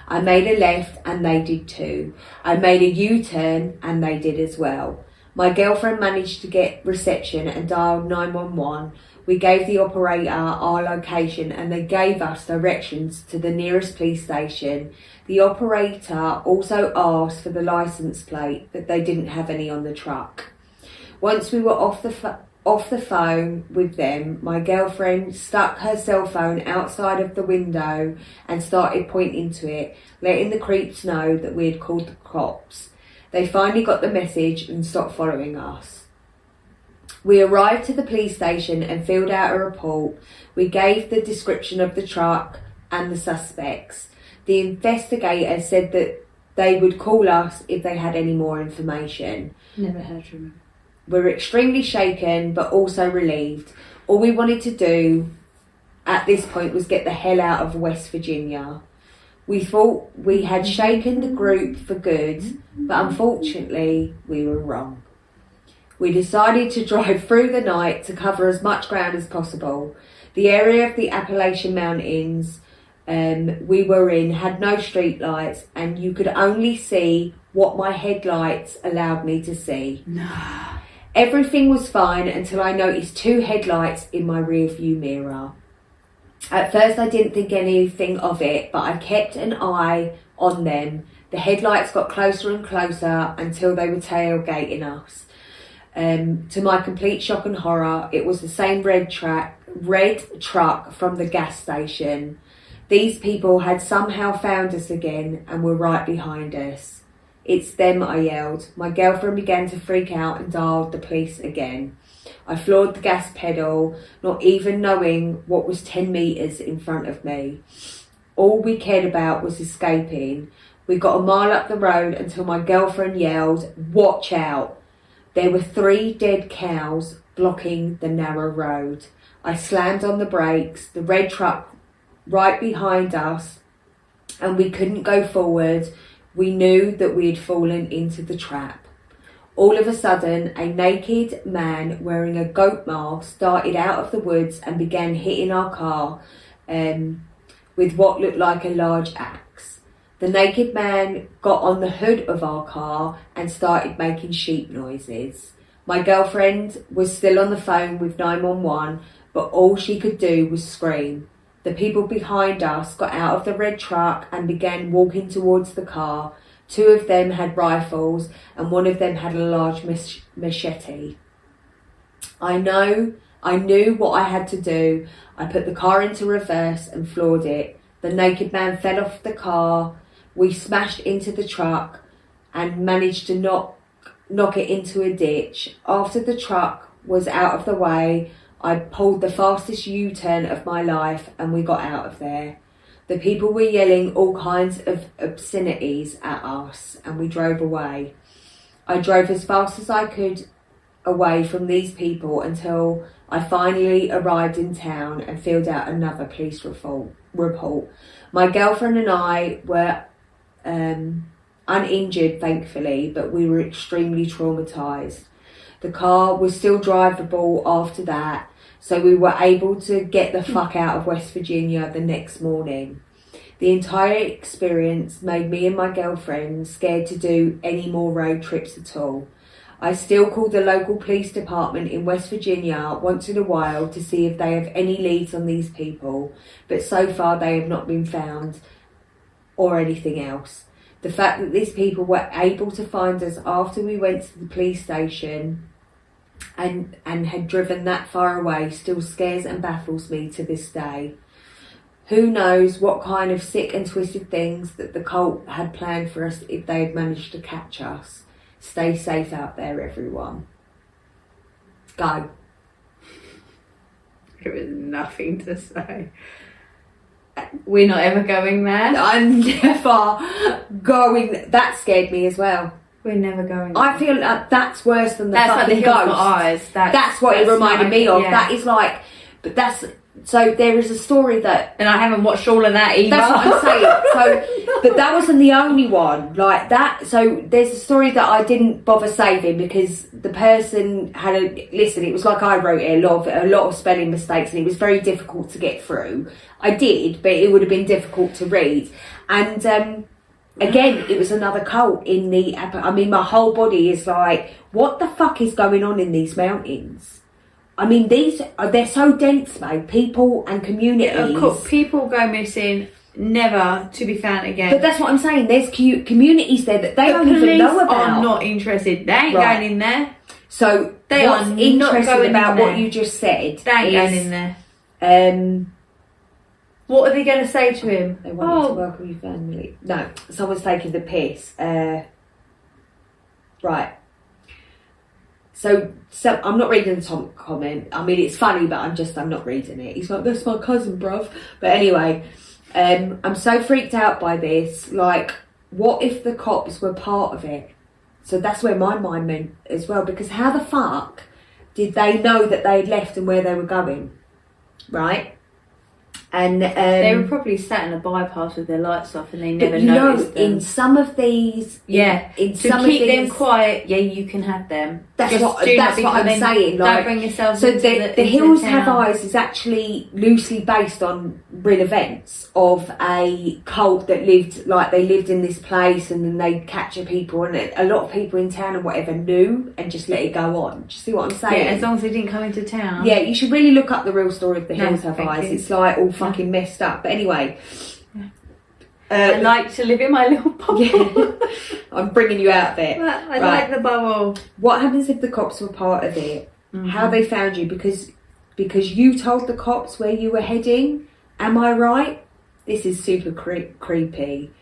[SPEAKER 2] I made a left and they did too. I made a U-turn and they did as well. My girlfriend managed to get reception and dialed 911. We gave the operator our location and they gave us directions to the nearest police station. The operator also asked for the license plate, but they didn't have any on the truck. Once we were off the phone with them, my girlfriend stuck her cell phone outside of the window and started pointing to it, letting the creeps know that we had called the cops. They finally got the message and stopped following us. We arrived to the police station and filled out a report. We gave the description of the truck and the suspects. The investigator said that they would call us if they had any more information.
[SPEAKER 3] Never heard from him.
[SPEAKER 2] We were extremely shaken but also relieved. All we wanted to do at this point was get the hell out of West Virginia. We thought we had shaken the group for good, but unfortunately we were wrong. We decided to drive through the night to cover as much ground as possible. The area of the Appellation Mountains we were in had no street lights and you could only see what my headlights allowed me to see.
[SPEAKER 3] No.
[SPEAKER 2] Everything was fine until I noticed 2 headlights in my rear view mirror. At first I didn't think anything of it, but I kept an eye on them. The headlights got closer and closer until they were tailgating us. To my complete shock and horror, it was the same red truck from the gas station. These people had somehow found us again and were right behind us. It's them, I yelled. My girlfriend began to freak out and dialed the police again. I floored the gas pedal, not even knowing what was 10 metres in front of me. All we cared about was escaping. We got a mile up the road until my girlfriend yelled, "Watch out!" There were 3 dead cows blocking the narrow road. I slammed on the brakes, the red truck right behind us, and we couldn't go forward. We knew that we had fallen into the trap. All of a sudden, a naked man wearing a goat mask darted out of the woods and began hitting our car with what looked like a large axe. The naked man got on the hood of our car and started making sheep noises. My girlfriend was still on the phone with 911, but all she could do was scream. The people behind us got out of the red truck and began walking towards the car. 2 of them had rifles and one of them had a large machete. I knew what I had to do. I put the car into reverse and floored it. The naked man fell off the car. We smashed into the truck and managed to knock it into a ditch. After the truck was out of the way, I pulled the fastest U-turn of my life and we got out of there. The people were yelling all kinds of obscenities at us and we drove away. I drove as fast as I could away from these people until I finally arrived in town and filled out another police report. My girlfriend and I were uninjured, thankfully, but we were extremely traumatised. The car was still drivable after that, so we were able to get the fuck out of West Virginia the next morning. The entire experience made me and my girlfriend scared to do any more road trips at all. I still call the local police department in West Virginia once in a while to see if they have any leads on these people, but so far they have not been found or anything else. The fact that these people were able to find us after we went to the police station and had driven that far away still scares and baffles me to this day. Who knows what kind of sick and twisted things that the cult had planned for us if they had managed to catch us. Stay safe out there, everyone. Go.
[SPEAKER 3] There is nothing to say. We're not ever going there.
[SPEAKER 2] I'm never going. That scared me as well.
[SPEAKER 3] We're never going there.
[SPEAKER 2] I feel like that's worse than the
[SPEAKER 3] that's
[SPEAKER 2] fucking
[SPEAKER 3] like the
[SPEAKER 2] ghost.
[SPEAKER 3] Eyes.
[SPEAKER 2] That's what it reminded me of.
[SPEAKER 3] Yeah.
[SPEAKER 2] That is like, but that's, so there is a story that...
[SPEAKER 3] And I haven't watched all of that either.
[SPEAKER 2] That's what I'm saying. So, but that wasn't the only one. Like that, so there's a story that I didn't bother saving because the person had a... Listen, it was like I wrote it, a lot of spelling mistakes and it was very difficult to get through. I did, but it would have been difficult to read. And again, it was another cult in the... I mean, my whole body is like, what the fuck is going on in these mountains? I mean, they're so dense, mate. People and communities.
[SPEAKER 3] Yeah, of course, people go missing, never to be found again.
[SPEAKER 2] But that's what I'm saying. There's communities there that they don't even know about.
[SPEAKER 3] Are not interested. They ain't going in there.
[SPEAKER 2] So
[SPEAKER 3] they
[SPEAKER 2] what's
[SPEAKER 3] are
[SPEAKER 2] interesting about what you just said?
[SPEAKER 3] They ain't going in there. What are they going to say to him?
[SPEAKER 2] They want to welcome your family. No, someone's taking the piss. Right. So I'm not reading the Tom comment. I mean, it's funny, but I'm not reading it. He's like, that's my cousin, bruv. But anyway, I'm so freaked out by this. Like, what if the cops were part of it? So that's where my mind went as well. Because how the fuck did they know that they'd left and where they were going? Right? And
[SPEAKER 3] they were probably sat in a bypass with their lights off and they never noticed them.
[SPEAKER 2] In some of these...
[SPEAKER 3] in
[SPEAKER 2] some
[SPEAKER 3] to keep
[SPEAKER 2] of these,
[SPEAKER 3] them quiet, you can have them.
[SPEAKER 2] That's what I'm saying. Like,
[SPEAKER 3] don't bring yourselves
[SPEAKER 2] so
[SPEAKER 3] into
[SPEAKER 2] the Hills Have Eyes is actually loosely based on real events of a cult that lived in this place and then they capture people and a lot of people in town and whatever knew and just let it go on. Do you see what I'm saying?
[SPEAKER 3] Yeah, as long as they didn't come into town.
[SPEAKER 2] Yeah, you should really look up the real story of the Hills Have Eyes.
[SPEAKER 3] You.
[SPEAKER 2] It's like all fucking messed up. But anyway...
[SPEAKER 3] I like to live in my little bubble.
[SPEAKER 2] Yeah, I'm bringing you out of it.
[SPEAKER 3] I like the bubble.
[SPEAKER 2] What happens if the cops were part of it? Mm-hmm. How they found you? Because you told the cops where you were heading. Am I right? This is super creepy.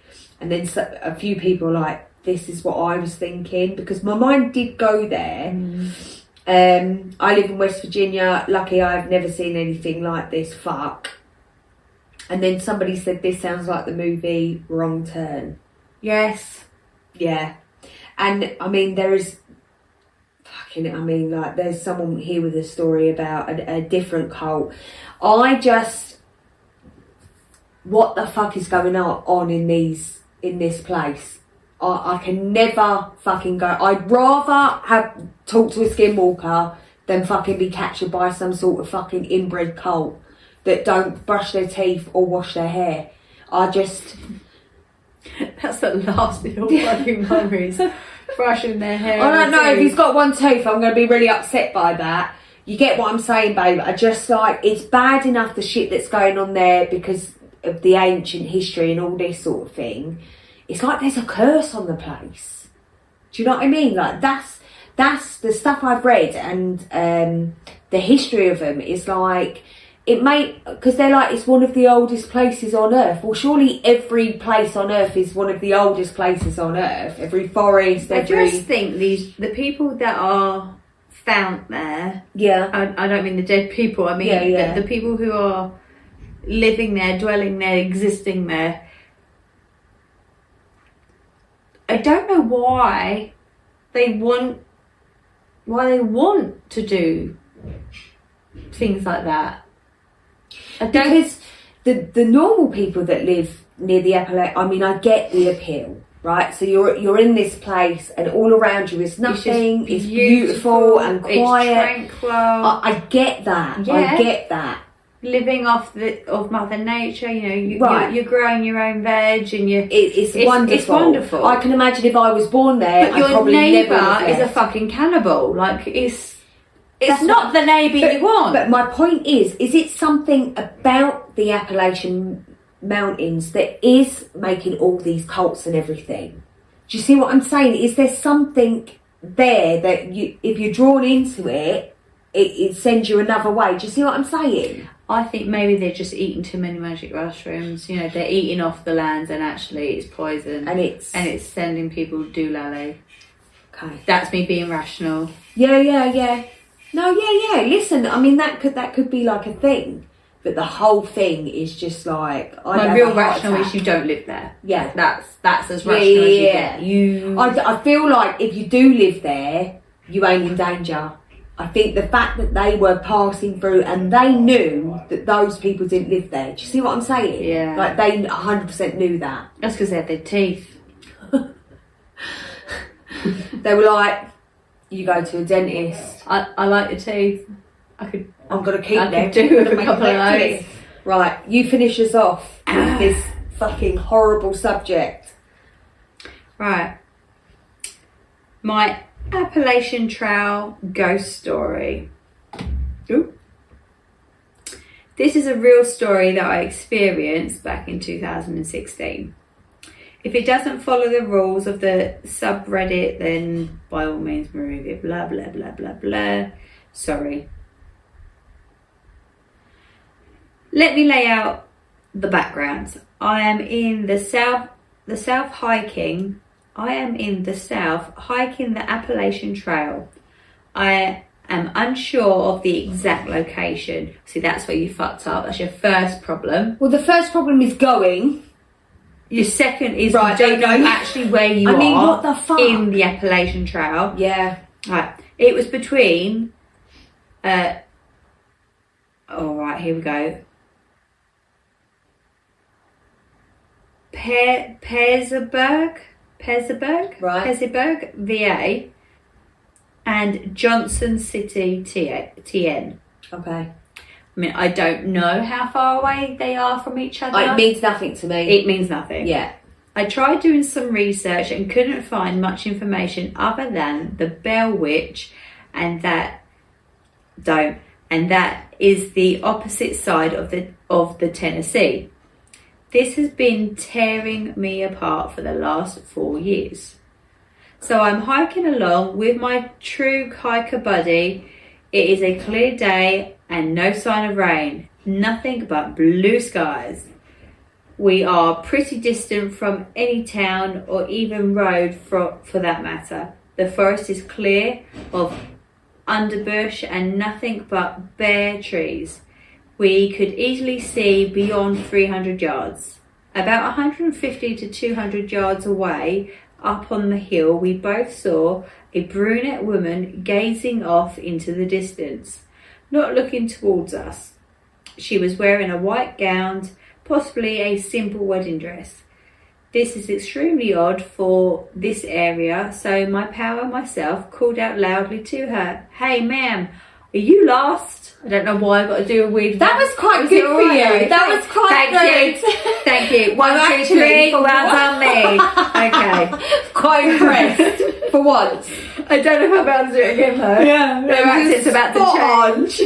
[SPEAKER 2] And then a few people are like, this is what I was thinking. Because my mind did go there. Mm. I live in West Virginia. Lucky I've never seen anything like this. Fuck. And then somebody said, this sounds like the movie Wrong Turn.
[SPEAKER 3] Yes.
[SPEAKER 2] Yeah. And, I mean, there's someone here with a story about a different cult. What the fuck is going on in this place? I can never fucking go. I'd rather have talked to a skinwalker than fucking be captured by some sort of fucking inbred cult. that don't brush their teeth or wash their hair. I just...
[SPEAKER 3] That's the last of your fucking memories. Brushing their hair.
[SPEAKER 2] I don't know, if he's got one tooth, I'm going to be really upset by that. You get what I'm saying, babe? I just like, it's bad enough the shit that's going on there because of the ancient history and all this sort of thing. It's like there's a curse on the place. Do you know what I mean? Like, that's the stuff I've read, and the history of them is like, it may, because they're like, it's one of the oldest places on earth. Well, surely every place on earth is one of the oldest places on earth. Every forest,
[SPEAKER 3] I just think the people that are found there.
[SPEAKER 2] Yeah.
[SPEAKER 3] I don't mean the dead people. I mean the people who are living there, dwelling there, existing there. I don't know why they want to do things like that.
[SPEAKER 2] Because the normal people that live near the Appellation, I mean, I get the appeal, right? So you're in this place, and all around you is nothing. It's beautiful and quiet.
[SPEAKER 3] It's tranquil.
[SPEAKER 2] I get that.
[SPEAKER 3] Yeah.
[SPEAKER 2] I get that.
[SPEAKER 3] Living off Mother Nature, you're growing your own veg, and
[SPEAKER 2] it's wonderful.
[SPEAKER 3] It's wonderful.
[SPEAKER 2] I can imagine if I was born there,
[SPEAKER 3] but your
[SPEAKER 2] I'd probably
[SPEAKER 3] neighbour
[SPEAKER 2] never
[SPEAKER 3] is a fucking cannibal. Like it's not the neighbour you want.
[SPEAKER 2] But my point is it something about the Appellation Mountains that is making all these cults and everything? Do you see what I'm saying? Is there something there that if you're drawn into it, it sends you another way? Do you see what I'm saying?
[SPEAKER 3] I think maybe they're just eating too many magic mushrooms. They're eating off the lands, and actually it's poison, and it's sending people doolally.
[SPEAKER 2] Okay,
[SPEAKER 3] that's me being rational.
[SPEAKER 2] Yeah. No, yeah. Listen, I mean that could be like a thing, but the whole thing is just like
[SPEAKER 3] my real rational is you don't live there.
[SPEAKER 2] Yeah,
[SPEAKER 3] that's as rational as you get.
[SPEAKER 2] I feel like if you do live there, you ain't in danger. I think the fact that they were passing through and they knew that those people didn't live there. Do you see what I'm saying?
[SPEAKER 3] Yeah.
[SPEAKER 2] Like they 100% knew that.
[SPEAKER 3] That's because they had their teeth.
[SPEAKER 2] They were like, you go to a dentist.
[SPEAKER 3] I like your teeth. I'm going to keep them.
[SPEAKER 2] I
[SPEAKER 3] could do with a couple of those.
[SPEAKER 2] Right, you finish us off with this fucking horrible subject.
[SPEAKER 3] Right. My Appellation Trail ghost story. Ooh. This is a real story that I experienced back in 2016. If it doesn't follow the rules of the subreddit, then by all means remove it. Blah, blah, blah, blah, blah. Sorry. Let me lay out the background. I am in the south hiking. I am in the south hiking the Appellation Trail. I am unsure of the exact location. See, that's where you fucked up. That's your first problem.
[SPEAKER 2] Well, the first problem is going.
[SPEAKER 3] Your second is you don't know actually where you are.
[SPEAKER 2] I mean, what the fuck?
[SPEAKER 3] In the Appellation Trail.
[SPEAKER 2] Yeah.
[SPEAKER 3] Right. It was between... all right, here we go. Pezerberg,
[SPEAKER 2] right.
[SPEAKER 3] VA, and Johnson City, TN.
[SPEAKER 2] Okay.
[SPEAKER 3] I mean, I don't know how far away they are from each other.
[SPEAKER 2] It means nothing to me.
[SPEAKER 3] It means nothing.
[SPEAKER 2] Yeah.
[SPEAKER 3] I tried doing some research and couldn't find much information other than the Bell Witch, and that is the opposite side of the Tennessee. This has been tearing me apart for the last 4 years. So I'm hiking along with my true hiker buddy. It is a clear day and no sign of rain. Nothing but blue skies. We are pretty distant from any town or even road for that matter. The forest is clear of underbush and nothing but bare trees. We could easily see beyond 300 yards. About 150 to 200 yards away, up on the hill, we both saw a brunette woman gazing off into the distance, not looking towards us. She was wearing a white gown, possibly a simple wedding dress. This is extremely odd for this area, so my pal and myself called out loudly to her, "Hey ma'am, Are you lost? I don't know why I got to do a weird.
[SPEAKER 2] That was quite good for you. That was quite
[SPEAKER 3] good. Thank you. 1, 2, 3. Well done, me. Okay.
[SPEAKER 2] Quite impressed for once.
[SPEAKER 3] I don't know if I'll be able to do it again though.
[SPEAKER 2] Yeah,
[SPEAKER 3] their accent's about to change.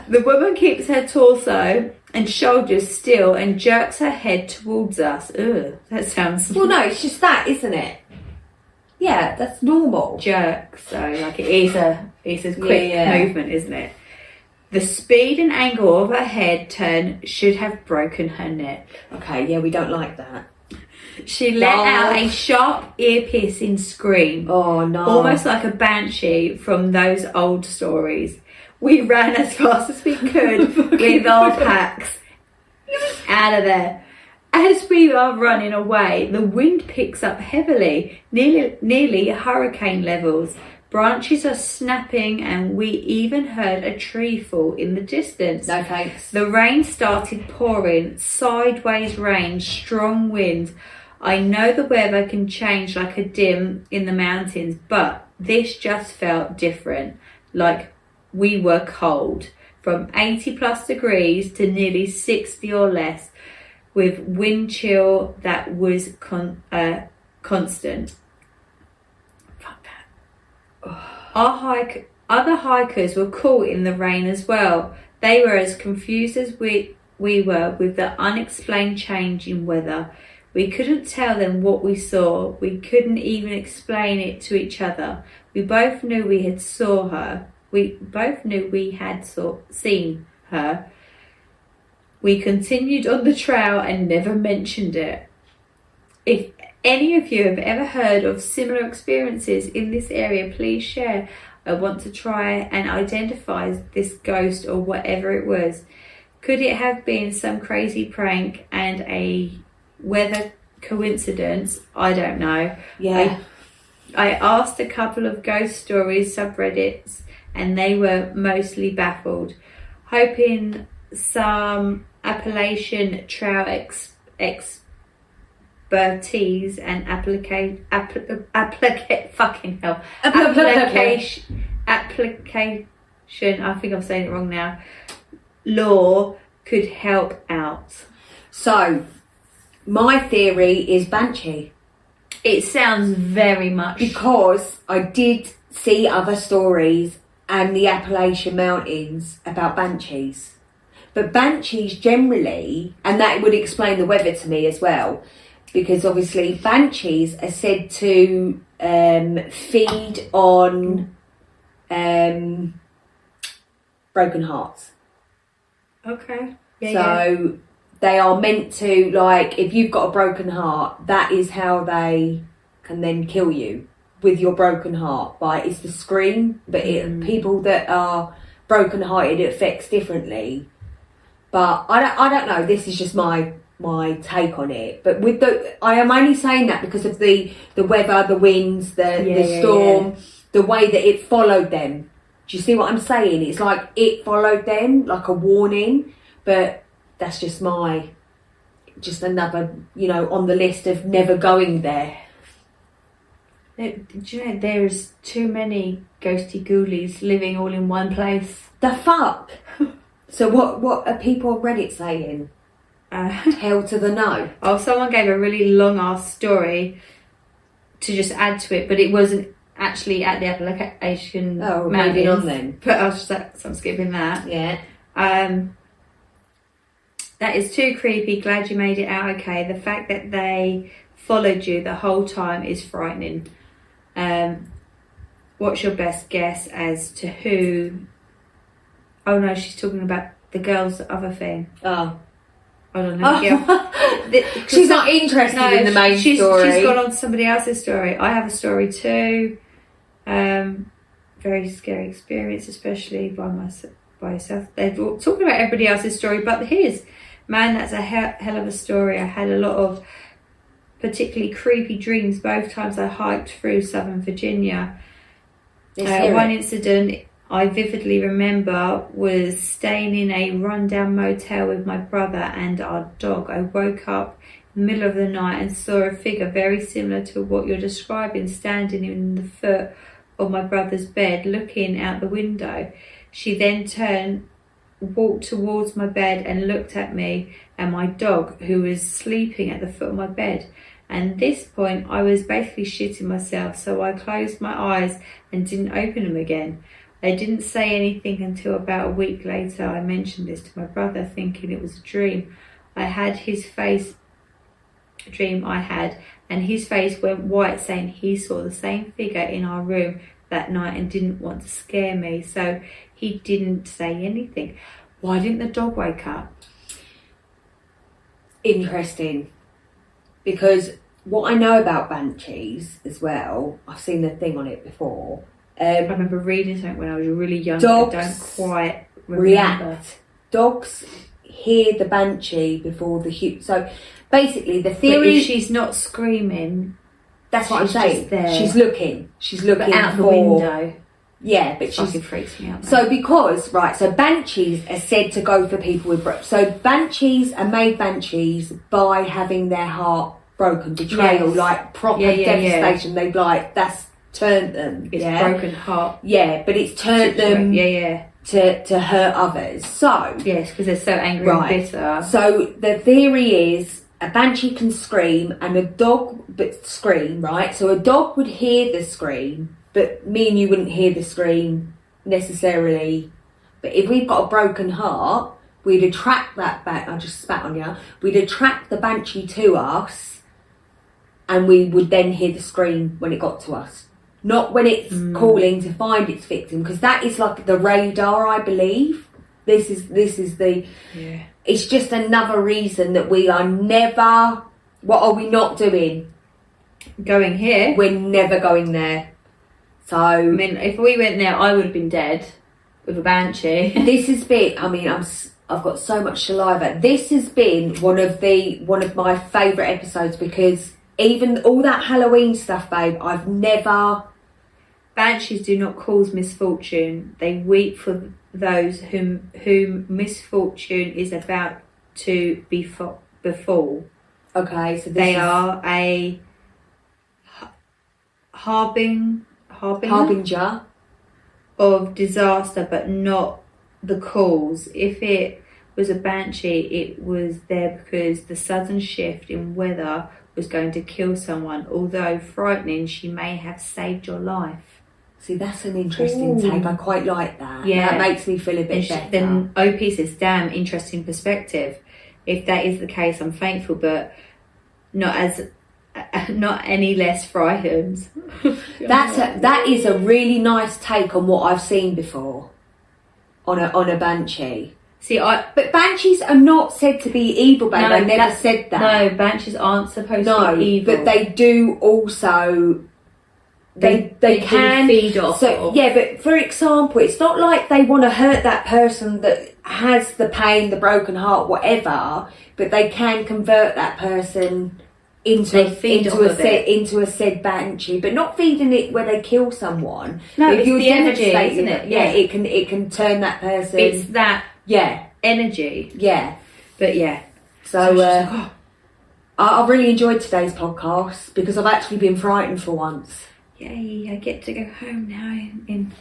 [SPEAKER 3] The woman keeps her torso and shoulders still and jerks her head towards us. Ugh, that sounds.
[SPEAKER 2] Well, no, it's just that, isn't it? Yeah, that's normal.
[SPEAKER 3] Jerk, so like it's a quick movement, isn't it? The speed and angle of her head turn should have broken her neck.
[SPEAKER 2] Okay, yeah, we don't like that.
[SPEAKER 3] She let out a sharp ear-piercing scream.
[SPEAKER 2] Oh no.
[SPEAKER 3] Almost like a banshee from those old stories. We ran as fast as we could with our packs out of there. As we are running away, the wind picks up heavily, nearly hurricane levels. Branches are snapping and we even heard a tree fall in the distance.
[SPEAKER 2] No thanks.
[SPEAKER 3] The rain started pouring, sideways rain, strong wind. I know the weather can change like a dim in the mountains, but this just felt different, like we were cold, from 80 plus degrees to nearly 60 or less, with wind chill that was constant. Fuck that. Other hikers were caught in the rain as well. They were as confused as we were with the unexplained change in weather. We couldn't tell them what we saw. We couldn't even explain it to each other. We both knew we had saw her. We both knew we had seen her. We continued on the trail and never mentioned it. If any of you have ever heard of similar experiences in this area, please share. I want to try and identify this ghost or whatever it was. Could it have been some crazy prank and a weather coincidence? I don't know.
[SPEAKER 2] Yeah.
[SPEAKER 3] I asked a couple of ghost stories subreddits and they were mostly baffled, hoping some Appellation trail expertise and application. I think I'm saying it wrong now. Law could help out.
[SPEAKER 2] So, my theory is banshee.
[SPEAKER 3] It sounds very much
[SPEAKER 2] because I did see other stories and the Appellation Mountains about banshees. But banshees generally, and that would explain the weather to me as well, because obviously banshees are said to feed on broken hearts.
[SPEAKER 3] Okay.
[SPEAKER 2] So they are meant to, like, if you've got a broken heart, that is how they can then kill you, with your broken heart. It's the scream, but people that are broken hearted, it affects differently. But I don't know. This is just my take on it. But I am only saying that because of the weather, the winds, the storm, the way that it followed them. Do you see what I'm saying? It's like it followed them like a warning. But that's just another, on the list of never going there.
[SPEAKER 3] Do you know there's too many ghosty ghoulies living all in one place?
[SPEAKER 2] The fuck. So what are people on Reddit saying? Hell to the no.
[SPEAKER 3] Oh, someone gave a really long ass story to just add to it, but it wasn't actually at the Appellation
[SPEAKER 2] Mountains. Moving on then.
[SPEAKER 3] But I was just so I'm skipping that.
[SPEAKER 2] Yeah.
[SPEAKER 3] That is too creepy. Glad you made it out okay. The fact that they followed you the whole time is frightening. What's your best guess as to who? Oh no, she's talking about the girl's other thing.
[SPEAKER 2] Oh.
[SPEAKER 3] I don't know.
[SPEAKER 2] She's not interested in the main story.
[SPEAKER 3] She's gone on to somebody else's story. I have a story too. Very scary experience, especially by yourself. They're talking about everybody else's story, but his. Man, that's a hell of a story. I had a lot of particularly creepy dreams both times I hiked through Southern Virginia. One incident I vividly remember was staying in a rundown motel with my brother and our dog. I woke up in the middle of the night and saw a figure very similar to what you're describing standing in the foot on my brother's bed looking out the window. She then walked towards my bed and looked at me and my dog, who was sleeping at the foot of my bed. And at this point, I was basically shitting myself, so I closed my eyes and didn't open them again. I didn't say anything until about a week later. I mentioned this to my brother, thinking it was a dream. And his face went white, saying he saw the same figure in our room that night and didn't want to scare me, so he didn't say anything. Why didn't the dog wake up?
[SPEAKER 2] Interesting. Because what I know about banshees as well, I've seen the thing on it before.
[SPEAKER 3] I remember reading something when I was really young.
[SPEAKER 2] Dogs
[SPEAKER 3] I don't quite remember.
[SPEAKER 2] react. Dogs hear the banshee before the so basically the theory.
[SPEAKER 3] But if she's not screaming,
[SPEAKER 2] that's what I'm
[SPEAKER 3] she's
[SPEAKER 2] saying.
[SPEAKER 3] just there.
[SPEAKER 2] She's looking
[SPEAKER 3] But out the window.
[SPEAKER 2] Yeah, but
[SPEAKER 3] Fucking freaks me out.
[SPEAKER 2] So so banshees are said to go for people with so banshees are made banshees by having their heart broken, betrayal,
[SPEAKER 3] Yes.
[SPEAKER 2] like proper devastation. They've that's turned them.
[SPEAKER 3] It's broken heart.
[SPEAKER 2] Yeah, but it's turned them. To hurt others. So
[SPEAKER 3] yes, because they're so angry and bitter.
[SPEAKER 2] So the theory is a banshee can scream and a dog scream, right? So a dog would hear the scream, but me and you wouldn't hear the scream necessarily. But if we've got a broken heart, we'd attract that back. I just spat on you. We'd attract the banshee to us, and we would then hear the scream when it got to us. Not when it's calling to find its victim, because that is like the radar, I believe. This is the...
[SPEAKER 3] Yeah.
[SPEAKER 2] It's just another reason that we are never... What are we not doing?
[SPEAKER 3] Going here.
[SPEAKER 2] We're never going there. So...
[SPEAKER 3] I mean, if we went there, I would have been dead with a banshee.
[SPEAKER 2] This has been... I mean, I've got so much saliva. This has been one of my favourite episodes, because even all that Halloween stuff, babe, I've never...
[SPEAKER 3] Banshees do not cause misfortune. They weep for those whom misfortune is about to befall.
[SPEAKER 2] Okay, so
[SPEAKER 3] they are a harbinger of disaster, but not the cause. If it was a banshee, it was there because the sudden shift in weather was going to kill someone. Although frightening, she may have saved your life.
[SPEAKER 2] See, that's an interesting take. I quite like that.
[SPEAKER 3] Yeah.
[SPEAKER 2] That makes me feel a bit better.
[SPEAKER 3] Then OP says, damn, interesting perspective. If that is the case, I'm thankful, but not any less frightened.
[SPEAKER 2] That is a really nice take on what I've seen before on a banshee.
[SPEAKER 3] See,
[SPEAKER 2] but banshees are not said to be evil, babe. I never said that.
[SPEAKER 3] No, banshees aren't supposed to be evil.
[SPEAKER 2] But they do also... They can
[SPEAKER 3] feed off.
[SPEAKER 2] So yeah, but for example, it's not like they want to hurt that person that has the pain, the broken heart, whatever. But they can convert that person into a said banshee, but not feeding it where they kill someone.
[SPEAKER 3] No,
[SPEAKER 2] if
[SPEAKER 3] it's
[SPEAKER 2] you're
[SPEAKER 3] the energy, isn't it?
[SPEAKER 2] Yeah, it can turn that person.
[SPEAKER 3] It's that energy.
[SPEAKER 2] Yeah,
[SPEAKER 3] but yeah.
[SPEAKER 2] So I really enjoyed today's podcast because I've actually been frightened for once.
[SPEAKER 3] Yay, I get to go home now in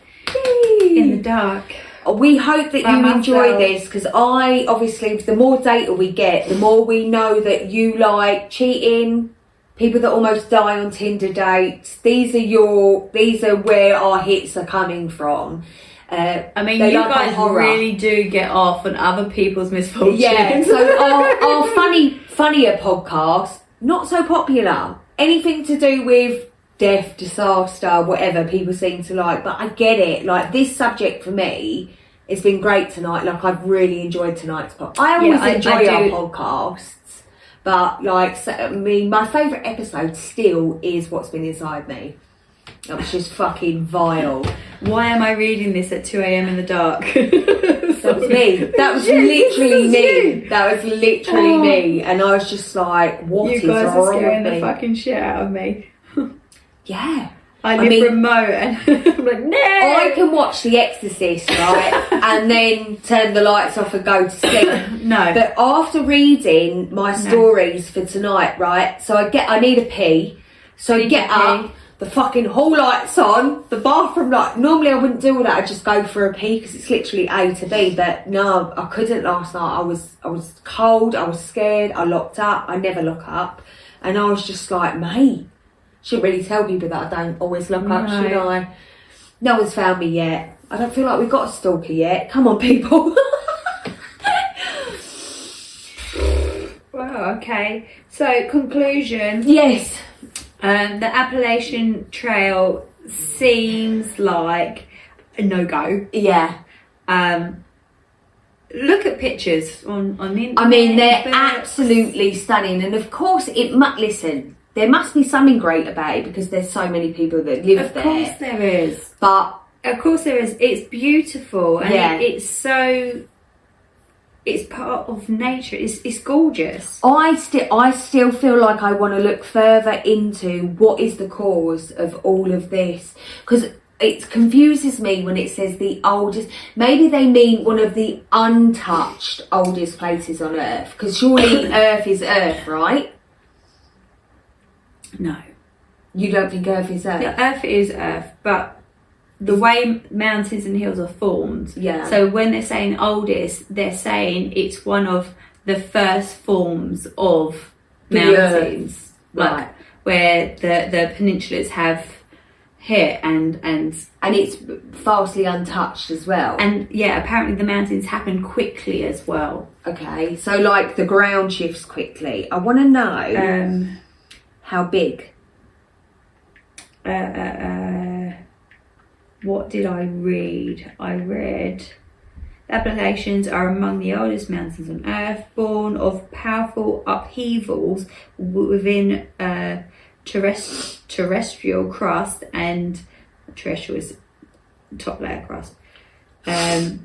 [SPEAKER 3] the dark.
[SPEAKER 2] We hope that you enjoy this, because obviously the more data we get, the more we know that you like cheating, people that almost die on Tinder dates. These are where our hits are coming from.
[SPEAKER 3] I mean, you guys really do get off on other people's misfortunes.
[SPEAKER 2] Yeah, so our funnier podcast, not so popular. Anything to do with death, disaster, whatever, people seem to like. But I get it. Like, this subject for me, it's been great tonight. Like, I've really enjoyed tonight's podcast. I always enjoy our podcasts. But, my favourite episode still is What's Been Inside Me. That was just fucking vile.
[SPEAKER 3] Why am I reading this at 2 a.m. in the dark?
[SPEAKER 2] That was me. That was literally me. That was literally me. And I was just like, what is wrong with me? You guys are
[SPEAKER 3] scaring the fucking shit out of me.
[SPEAKER 2] Yeah.
[SPEAKER 3] I live remote and I'm like, no!
[SPEAKER 2] I can watch The Exorcist, right? And then turn the lights off and go to sleep.
[SPEAKER 3] No.
[SPEAKER 2] But after reading my stories for tonight, right? So I need a pee. So I get up. the fucking hall lights on, the bathroom light. Normally I wouldn't do all that. I'd just go for a pee because it's literally A to B. But no, I couldn't last night. I was cold. I was scared. I locked up. I never lock up, and I was just like, mate, shouldn't really tell people that I don't always lock up, should I? No one's found me yet. I don't feel like we've got a stalker yet. Come on, people.
[SPEAKER 3] Wow. Okay. So conclusion.
[SPEAKER 2] Yes.
[SPEAKER 3] The Appellation Trail seems like a no-go.
[SPEAKER 2] Yeah.
[SPEAKER 3] Look at pictures on the internet.
[SPEAKER 2] I mean, they're absolutely stunning. And of course, listen, there must be something great about it because there's so many people that live there.
[SPEAKER 3] Of course there is.
[SPEAKER 2] But...
[SPEAKER 3] Of course there is. It's beautiful. And
[SPEAKER 2] yeah.
[SPEAKER 3] It's part of nature. It's gorgeous.
[SPEAKER 2] I still feel like I want to look further into what is the cause of all of this, because it confuses me when it says the oldest. Maybe they mean one of the untouched oldest places on Earth, because surely Earth is Earth, right?
[SPEAKER 3] No.
[SPEAKER 2] You don't think Earth is Earth?
[SPEAKER 3] The Earth is Earth, but the way mountains and hills are formed.
[SPEAKER 2] Yeah.
[SPEAKER 3] So when they're saying oldest, they're saying it's one of the first forms of mountains, like where the peninsulas have hit and
[SPEAKER 2] it's vastly untouched as well.
[SPEAKER 3] And yeah, apparently the mountains happen quickly as well.
[SPEAKER 2] Okay, so like the ground shifts quickly. I want to know how big.
[SPEAKER 3] What did I read? I read Appalachians are among the oldest mountains on Earth, born of powerful upheavals within terrestrial crust, and terrestrial is top layer crust, and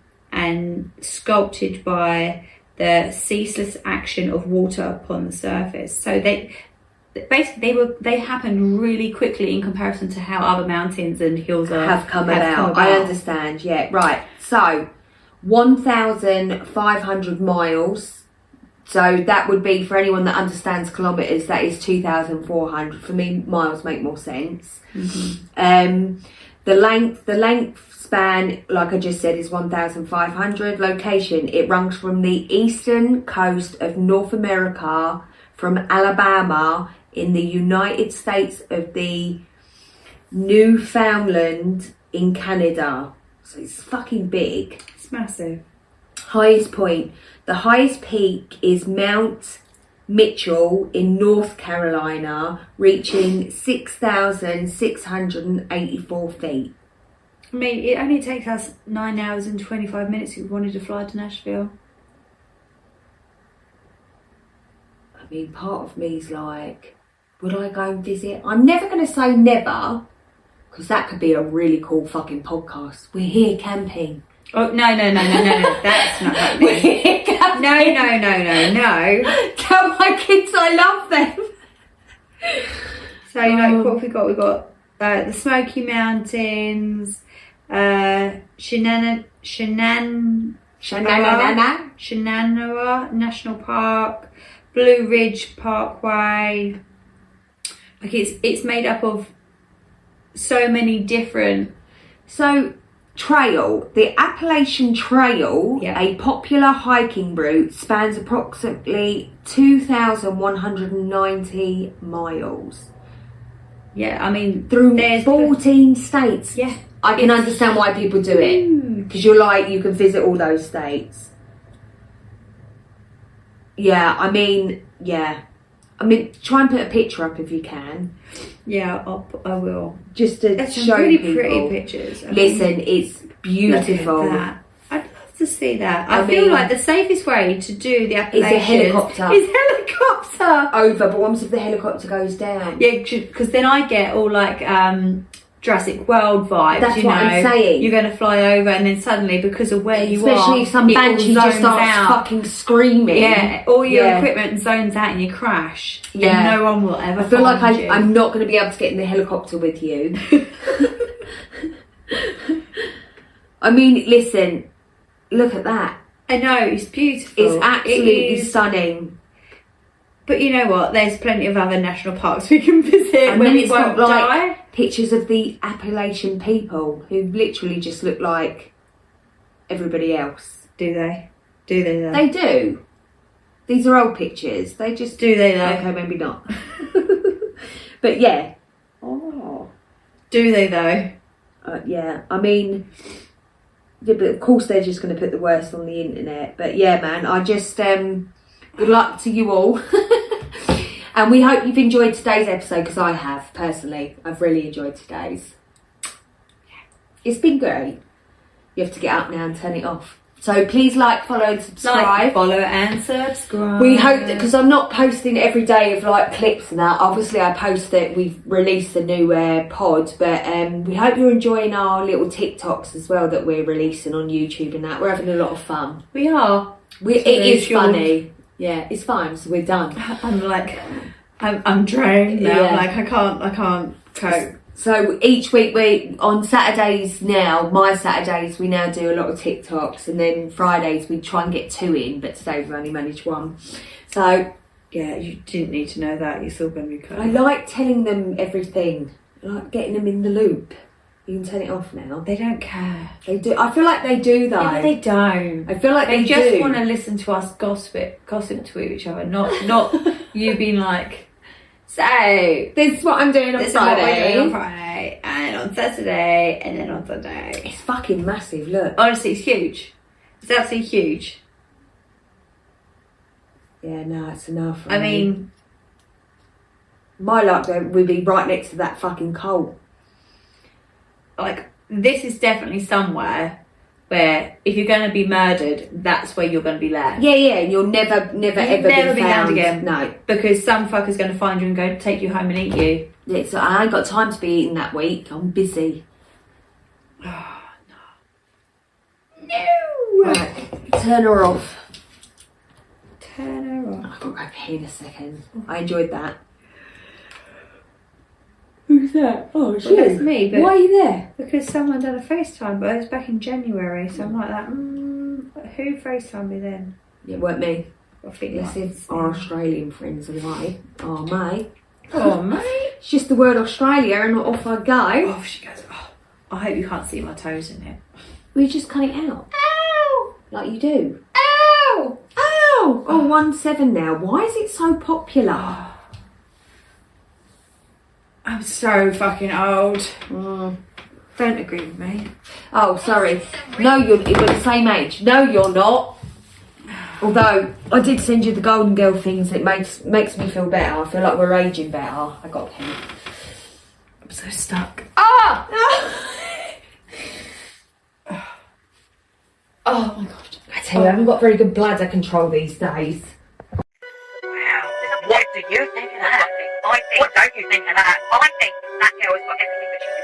[SPEAKER 3] sculpted by the ceaseless action of water upon the surface. So they happened really quickly in comparison to how other mountains and hills have come about.
[SPEAKER 2] I understand. Yeah, right. So 1,500 miles. So that would be, for anyone that understands kilometres, that is 2,400. For me, miles make more sense. Mm-hmm. The length span, like I just said, is 1,500. Location, it runs from the eastern coast of North America, from Alabama in the United States of the Newfoundland in Canada. So it's fucking big.
[SPEAKER 3] It's massive.
[SPEAKER 2] Highest point. The highest peak is Mount Mitchell in North Carolina, reaching 6,684 feet.
[SPEAKER 3] I mean, it only takes us 9 hours and 25 minutes if we wanted to fly to Nashville.
[SPEAKER 2] I mean, part of me is like, would I go and visit? I'm never going to say never, because that could be a really cool fucking podcast. We're here camping.
[SPEAKER 3] Oh, no. That's not happening.
[SPEAKER 2] We're here camping.
[SPEAKER 3] No.
[SPEAKER 2] Tell my kids I love them.
[SPEAKER 3] So, what have we got? We've got the Smoky Mountains, Shenandoah National Park, Blue Ridge Parkway. Like it's made up of so many different.
[SPEAKER 2] So trail, the Appellation Trail, a popular hiking route, spans approximately 2,190 miles.
[SPEAKER 3] Yeah, I mean
[SPEAKER 2] through 14 states.
[SPEAKER 3] Yeah,
[SPEAKER 2] I can understand why people do it, because you can visit all those states. I mean, try and put a picture up if you can.
[SPEAKER 3] Yeah, I will.
[SPEAKER 2] Just to
[SPEAKER 3] That's
[SPEAKER 2] show
[SPEAKER 3] really
[SPEAKER 2] people.
[SPEAKER 3] Pretty pictures.
[SPEAKER 2] Listen, it's beautiful.
[SPEAKER 3] Look at that. I'd love to see that. I feel like the safest way to do the Appellation
[SPEAKER 2] is a helicopter. Over, but what if the helicopter goes down?
[SPEAKER 3] Yeah, because then I get all like Jurassic World vibes.
[SPEAKER 2] That's what I'm saying.
[SPEAKER 3] You're going to fly over, and then suddenly, because of where you
[SPEAKER 2] especially if some banshee just starts fucking screaming.
[SPEAKER 3] Yeah, all your equipment zones out and you crash. Yeah, and no one will ever.
[SPEAKER 2] I feel like I'm not going to be able to get in the helicopter with you. I mean, listen, look at that.
[SPEAKER 3] I know, it's beautiful.
[SPEAKER 2] It's absolutely stunning.
[SPEAKER 3] But you know what? There's plenty of other national parks we can visit
[SPEAKER 2] and
[SPEAKER 3] when we won't die.
[SPEAKER 2] pictures of the Appellation people who literally just look like everybody else.
[SPEAKER 3] Do they? Do they though?
[SPEAKER 2] They do. These are old pictures. They just...
[SPEAKER 3] Do they though?
[SPEAKER 2] Okay, maybe not. But yeah. Oh.
[SPEAKER 3] Do they though?
[SPEAKER 2] Yeah, I mean... Yeah, but of course they're just going to put the worst on the internet. But yeah, man, I just... good luck to you all. And we hope you've enjoyed today's episode, because I have, personally. I've really enjoyed today's. It's been great. You have to get up now and turn it off. So please like, follow and subscribe.
[SPEAKER 3] Like, follow and subscribe.
[SPEAKER 2] We hope that, because I'm not posting every day of like clips and that. Obviously I post that we've released a new pod, but we hope you're enjoying our little TikToks as well that we're releasing on YouTube and that. We're having a lot of fun.
[SPEAKER 3] We are.
[SPEAKER 2] It is funny. Yeah, it's fine. So we're done.
[SPEAKER 3] I'm like, I'm drained now.
[SPEAKER 2] Yeah.
[SPEAKER 3] Like I can't cope.
[SPEAKER 2] So each week on Saturdays now, my Saturdays, we now do a lot of TikToks, and then Fridays we try and get 2 in, but today we've only managed 1. So
[SPEAKER 3] yeah, you didn't need to know that. You're still going to be cool.
[SPEAKER 2] I like telling them everything. I like getting them in the loop. You can turn it off now.
[SPEAKER 3] They don't care.
[SPEAKER 2] They do. I feel like they do though.
[SPEAKER 3] Yeah, but they don't.
[SPEAKER 2] I feel like they
[SPEAKER 3] just
[SPEAKER 2] do.
[SPEAKER 3] want to listen to us gossip to each other, not you being like, so
[SPEAKER 2] This is what I'm doing on
[SPEAKER 3] this is what we're
[SPEAKER 2] Friday.
[SPEAKER 3] doing on Friday, and on Saturday, and then on Sunday.
[SPEAKER 2] It's fucking massive. Look.
[SPEAKER 3] Honestly, it's huge. It's absolutely huge.
[SPEAKER 2] Yeah, no, it's enough.
[SPEAKER 3] I mean,
[SPEAKER 2] my luck would be right next to that fucking Colt.
[SPEAKER 3] like, this is definitely somewhere where if you're going to be murdered, that's where you're going to be left.
[SPEAKER 2] Yeah, and you'll never ever
[SPEAKER 3] be found again.
[SPEAKER 2] No,
[SPEAKER 3] because some fucker's going to find you and go take you home and eat you.
[SPEAKER 2] I ain't got time to be eating that week. I'm busy.
[SPEAKER 3] Oh, no.
[SPEAKER 2] Right, turn her off.
[SPEAKER 3] Turn her off.
[SPEAKER 2] I've got to go pee in a second. I enjoyed that.
[SPEAKER 3] Who's that?
[SPEAKER 2] Oh, it's
[SPEAKER 3] Well, that's me, but
[SPEAKER 2] why are you there?
[SPEAKER 3] because someone done a FaceTime, but it was back in January, so I'm like that. Who FaceTimed me then?
[SPEAKER 2] It weren't me.
[SPEAKER 3] I think
[SPEAKER 2] Yes,
[SPEAKER 3] like,
[SPEAKER 2] it's our Australian friends away. Oh, mate.
[SPEAKER 3] oh mate.
[SPEAKER 2] It's just the word Australia and off I go.
[SPEAKER 3] Oh, she goes. Oh, I hope you can't see my toes in it.
[SPEAKER 2] We just cut it out.
[SPEAKER 3] Ow!
[SPEAKER 2] Like you do.
[SPEAKER 3] Ow!
[SPEAKER 2] Ow! Oh, 1-7 now. Why is it so popular?
[SPEAKER 3] I'm so fucking old.
[SPEAKER 2] Mm.
[SPEAKER 3] Don't agree with me.
[SPEAKER 2] Oh, sorry. No, we're the same age. No, you're not. Although, I did send you the Golden Girl things. It makes me feel better. I feel like we're aging better. I got a pen.
[SPEAKER 3] I'm so stuck. Ah! Oh my god.
[SPEAKER 2] I tell you, I haven't got very good bladder control these days.
[SPEAKER 1] Wow. What do you think of that? I think. What don't you think of that? I think that girl has got everything that she's